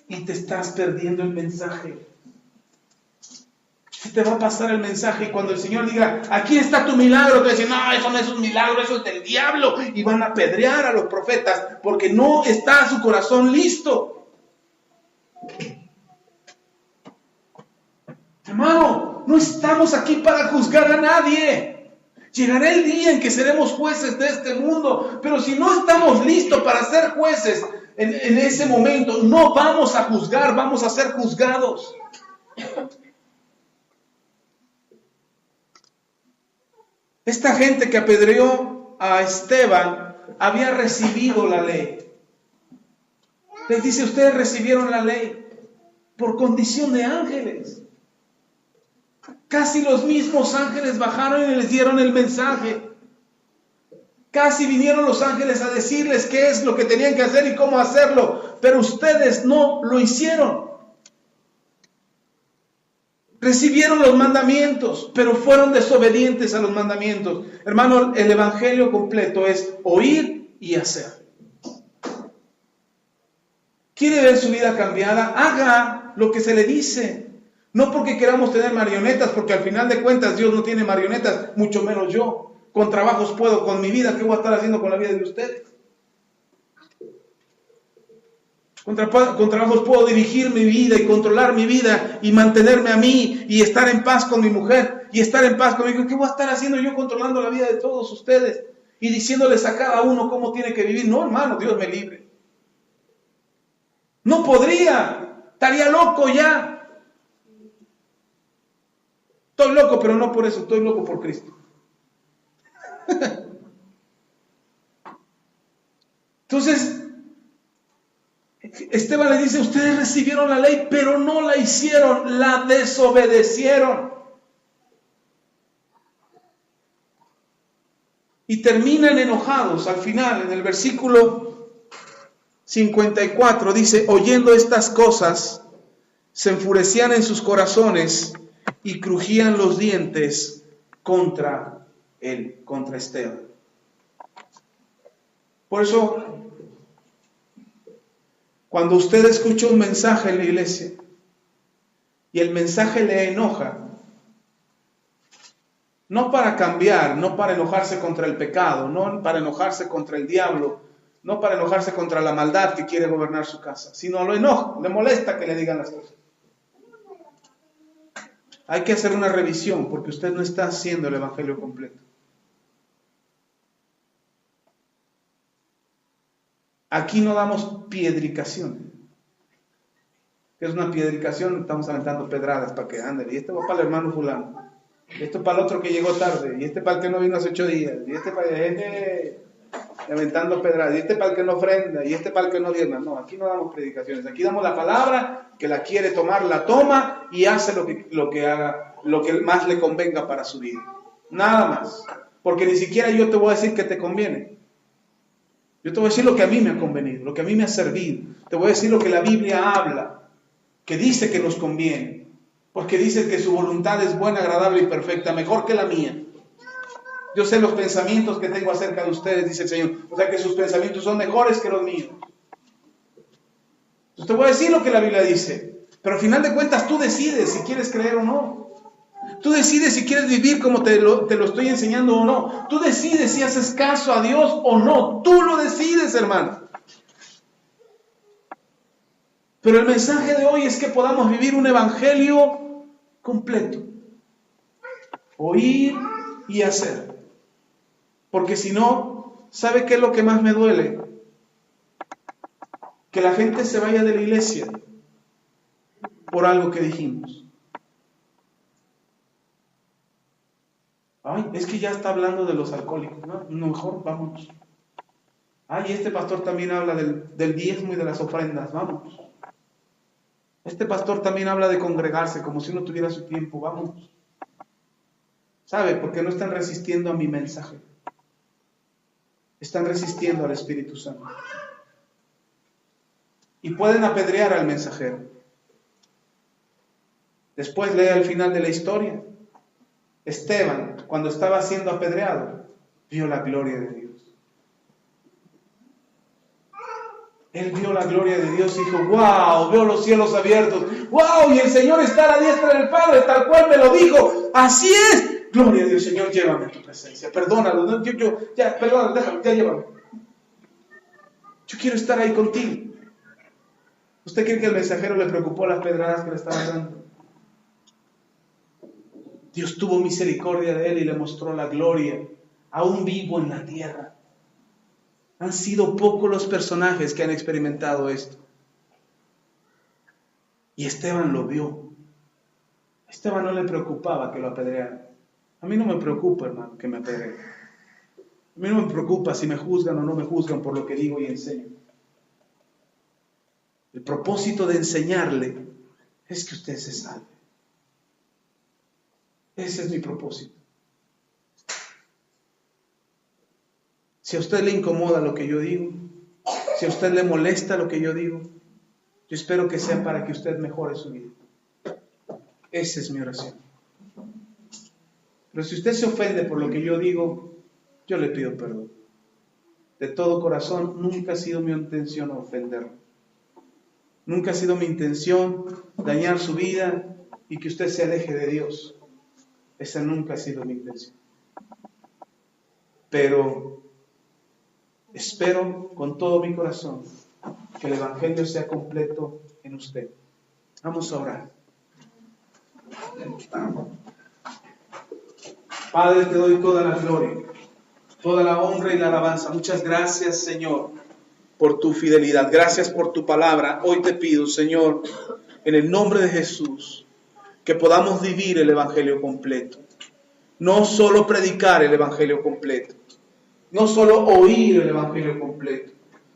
y te estás perdiendo el mensaje. Se te va a pasar el mensaje y cuando el Señor diga, aquí está tu milagro, te dicen, no, eso no es un milagro, eso es del diablo. Y van a apedrear a los profetas porque no está su corazón listo. Hermano, no estamos aquí para juzgar a nadie. Llegará el día en que seremos jueces de este mundo, pero si no estamos listos para ser jueces en ese momento, no vamos a juzgar, vamos a ser juzgados. Esta gente que apedreó a Esteban había recibido la ley. Les dice, ustedes recibieron la ley por condición de ángeles. Casi los mismos ángeles bajaron y les dieron el mensaje. Casi vinieron los ángeles a decirles qué es lo que tenían que hacer y cómo hacerlo, pero ustedes no lo hicieron. Recibieron los mandamientos, pero fueron desobedientes a los mandamientos. Hermano, el evangelio completo es oír y hacer. ¿Quiere ver su vida cambiada? Haga lo que se le dice. No porque queramos tener marionetas, porque al final de cuentas Dios no tiene marionetas, mucho menos yo. Con trabajos puedo, con mi vida, ¿qué voy a estar haciendo con la vida de ustedes? Con trabajos puedo dirigir mi vida y controlar mi vida y mantenerme a mí y estar en paz con mi mujer y estar en paz conmigo. ¿Qué voy a estar haciendo yo controlando la vida de todos ustedes y diciéndoles a cada uno cómo tiene que vivir? No, hermano, Dios me libre. No podría, estaría loco ya. Estoy loco, pero no por eso, estoy loco por Cristo. Entonces, Esteban le dice, ustedes recibieron la ley, pero no la hicieron, la desobedecieron. Y terminan enojados al final, en el versículo 54, dice, oyendo estas cosas, se enfurecían en sus corazones y crujían los dientes contra él, contra Esteban. Por eso, cuando usted escucha un mensaje en la iglesia y el mensaje le enoja, no para cambiar, no para enojarse contra el pecado, no para enojarse contra el diablo, no para enojarse contra la maldad que quiere gobernar su casa, sino lo enoja, le molesta que le digan las cosas. Hay que hacer una revisión porque usted no está haciendo el evangelio completo. Aquí no damos piedricaciones. ¿Qué es una piedricación? Estamos aventando pedradas para que ande. Y este va para el hermano fulano. Y este para el otro que llegó tarde. Y este para el que no vino hace 8 días. Y este para este aventando pedradas. Y este para el que no ofrenda. Y este para el que no diezma. No, aquí no damos predicaciones. Aquí damos la palabra, que la quiere tomar, la toma y hace lo que más le convenga para su vida. Nada más. Porque ni siquiera yo te voy a decir que te conviene. Yo te voy a decir lo que a mí me ha convenido, lo que a mí me ha servido. Te voy a decir lo que la Biblia habla, que dice que nos conviene. Porque dice que su voluntad es buena, agradable y perfecta, mejor que la mía. Yo sé los pensamientos que tengo acerca de ustedes, dice el Señor. O sea que sus pensamientos son mejores que los míos. Entonces te voy a decir lo que la Biblia dice. Pero al final de cuentas tú decides si quieres creer o no. Tú decides si quieres vivir como te lo estoy enseñando o no. Tú decides si haces caso a Dios o no. Tú lo decides, hermano. Pero el mensaje de hoy es que podamos vivir un evangelio completo. Oír y hacer. Porque si no, ¿sabe qué es lo que más me duele? Que la gente se vaya de la iglesia por algo que dijimos. Ay, es que ya está hablando de los alcohólicos, ¿no? Mejor vámonos. Ay, este pastor también habla del diezmo y de las ofrendas, vámonos. Este pastor también habla de congregarse como si no tuviera su tiempo, vámonos. ¿Sabe? Porque no están resistiendo a mi mensaje. Están resistiendo al Espíritu Santo. Y pueden apedrear al mensajero. Después lea el final de la historia. Esteban, cuando estaba siendo apedreado, vio la gloria de Dios. Él vio la gloria de Dios y dijo, wow, veo los cielos abiertos. Wow, y el Señor está a la diestra del Padre, tal cual me lo dijo. Así es. Gloria a Dios, Señor, llévame a tu presencia. Perdónalo, perdónalo, déjame, ya llévame. Yo quiero estar ahí contigo. ¿Usted cree que el mensajero le preocupó las pedradas que le estaban dando? Dios tuvo misericordia de él y le mostró la gloria, aún vivo en la tierra. Han sido pocos los personajes que han experimentado esto. Y Esteban lo vio. A Esteban no le preocupaba que lo apedrearan. A mí no me preocupa, hermano, que me apedreen. A mí no me preocupa si me juzgan o no me juzgan por lo que digo y enseño. El propósito de enseñarle es que usted se salve. Ese es mi propósito. Si a usted le incomoda lo que yo digo, si a usted le molesta lo que yo digo, yo espero que sea para que usted mejore su vida. Esa es mi oración. Pero si usted se ofende por lo que yo digo, yo le pido perdón. De todo corazón, nunca ha sido mi intención ofenderlo. Nunca ha sido mi intención dañar su vida y que usted se aleje de Dios. Esa nunca ha sido mi intención. Pero espero con todo mi corazón que el Evangelio sea completo en usted. Vamos a orar. Padre, te doy toda la gloria, toda la honra y la alabanza. Muchas gracias, Señor, por tu fidelidad. Gracias por tu palabra. Hoy te pido, Señor, en el nombre de Jesús, que podamos vivir el Evangelio completo. No solo predicar el Evangelio completo, no solo oír el Evangelio completo,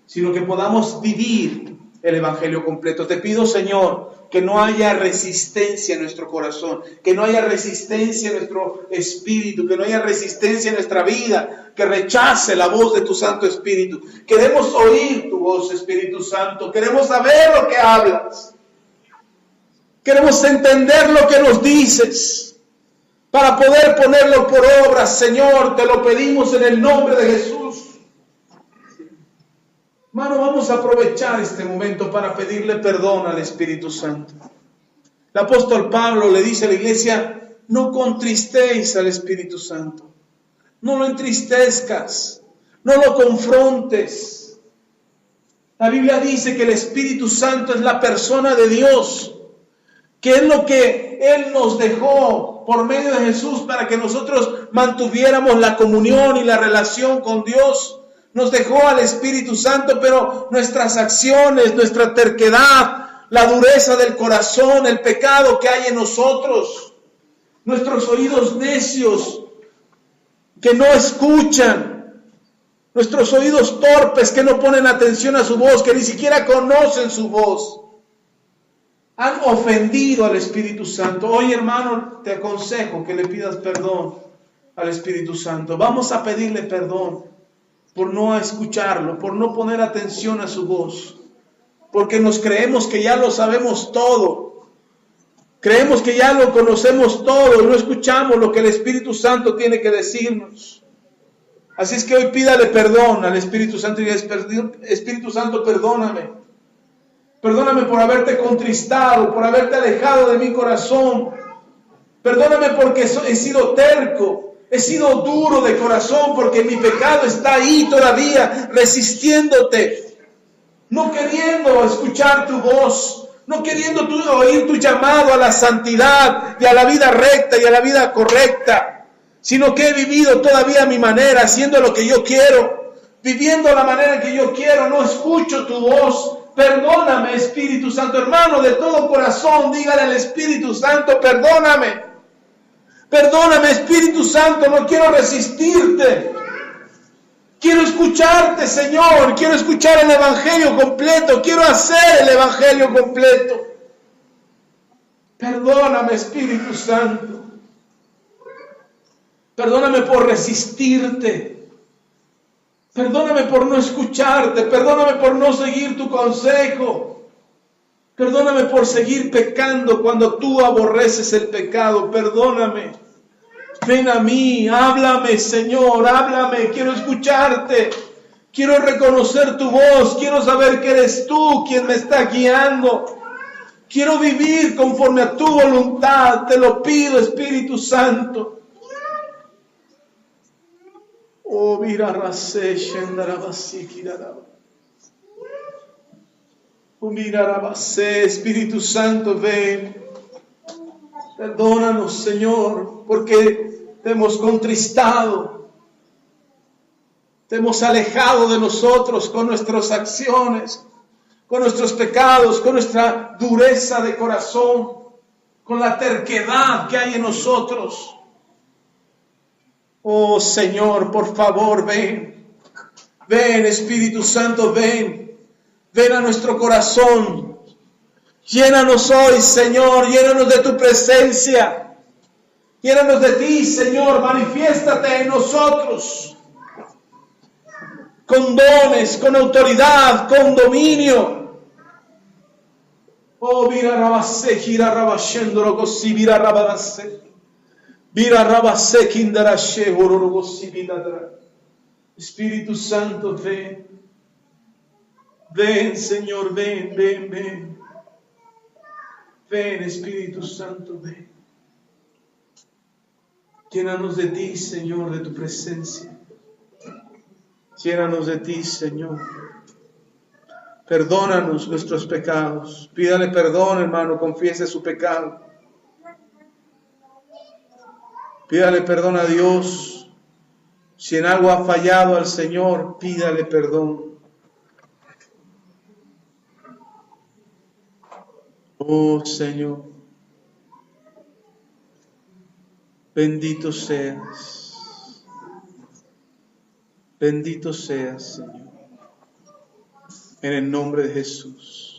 sino que podamos vivir el Evangelio completo. Te pido, Señor, que no haya resistencia en nuestro corazón, que no haya resistencia en nuestro espíritu, que no haya resistencia en nuestra vida, que rechace la voz de tu Santo Espíritu. Queremos oír tu voz, Espíritu Santo, queremos saber lo que hablas, queremos entender lo que nos dices, para poder ponerlo por obra. Señor, te lo pedimos en el nombre de Jesús. Hermano, vamos a aprovechar este momento para pedirle perdón al Espíritu Santo. El apóstol Pablo le dice a la iglesia, no contristéis al Espíritu Santo. No lo entristezcas, no lo confrontes. La Biblia dice que el Espíritu Santo es la persona de Dios, que es lo que Él nos dejó por medio de Jesús para que nosotros mantuviéramos la comunión y la relación con Dios. Nos dejó al Espíritu Santo, pero nuestras acciones, nuestra terquedad, la dureza del corazón, el pecado que hay en nosotros, nuestros oídos necios que no escuchan, nuestros oídos torpes que no ponen atención a su voz, que ni siquiera conocen su voz, han ofendido al Espíritu Santo. Hoy, hermano, te aconsejo que le pidas perdón al Espíritu Santo. Vamos a pedirle perdón por no escucharlo, por no poner atención a su voz, porque nos creemos que ya lo sabemos todo, creemos que ya lo conocemos todo y no escuchamos lo que el Espíritu Santo tiene que decirnos. Así es que hoy pídale perdón al Espíritu Santo y diga, Espíritu Santo, perdóname. Perdóname por haberte contristado, por haberte alejado de mi corazón. Perdóname porque he sido terco, he sido duro de corazón, porque mi pecado está ahí todavía resistiéndote, no queriendo escuchar tu voz, no queriendo oír tu llamado a la santidad y a la vida recta y a la vida correcta, sino que he vivido todavía a mi manera, haciendo lo que yo quiero, viviendo la manera que yo quiero, no escucho tu voz. Perdóname, Espíritu Santo. Hermano, de todo corazón, dígale al Espíritu Santo, perdóname. Perdóname, Espíritu Santo, no quiero resistirte. Quiero escucharte, Señor. Quiero escuchar el Evangelio completo. Quiero hacer el Evangelio completo. Perdóname, Espíritu Santo. Perdóname por resistirte. Perdóname por no escucharte. Perdóname por no seguir tu consejo. Perdóname por seguir pecando cuando tú aborreces el pecado. Perdóname. Ven a mí, háblame, Señor, háblame. Quiero escucharte. Quiero reconocer tu voz. Quiero saber que eres tú quien me está guiando. Quiero vivir conforme a tu voluntad. Te lo pido, Espíritu Santo. Oh, mira, Espíritu Santo, ven. Perdónanos, Señor, porque te hemos contristado. Te hemos alejado de nosotros con nuestras acciones, con nuestros pecados, con nuestra dureza de corazón, con la terquedad que hay en nosotros. Oh Señor, por favor, ven. Ven, Espíritu Santo, ven. Ven a nuestro corazón. Llénanos hoy, Señor. Llénanos de tu presencia. Llénanos de ti, Señor. Manifiéstate en nosotros. Con dones, con autoridad, con dominio. Oh, mira, rabase, gira, rabashendro, cosi, mira, rabadase. Espíritu Santo, ven. Ven, Señor, ven, ven, ven. Ven, Espíritu Santo, ven. Llénanos de ti, Señor, de tu presencia. Llénanos de ti, Señor. Perdónanos nuestros pecados. Pídale perdón, hermano, confiese su pecado. Pídale perdón a Dios. Si en algo ha fallado al Señor, pídale perdón. Oh Señor, bendito seas. Bendito seas, Señor. En el nombre de Jesús.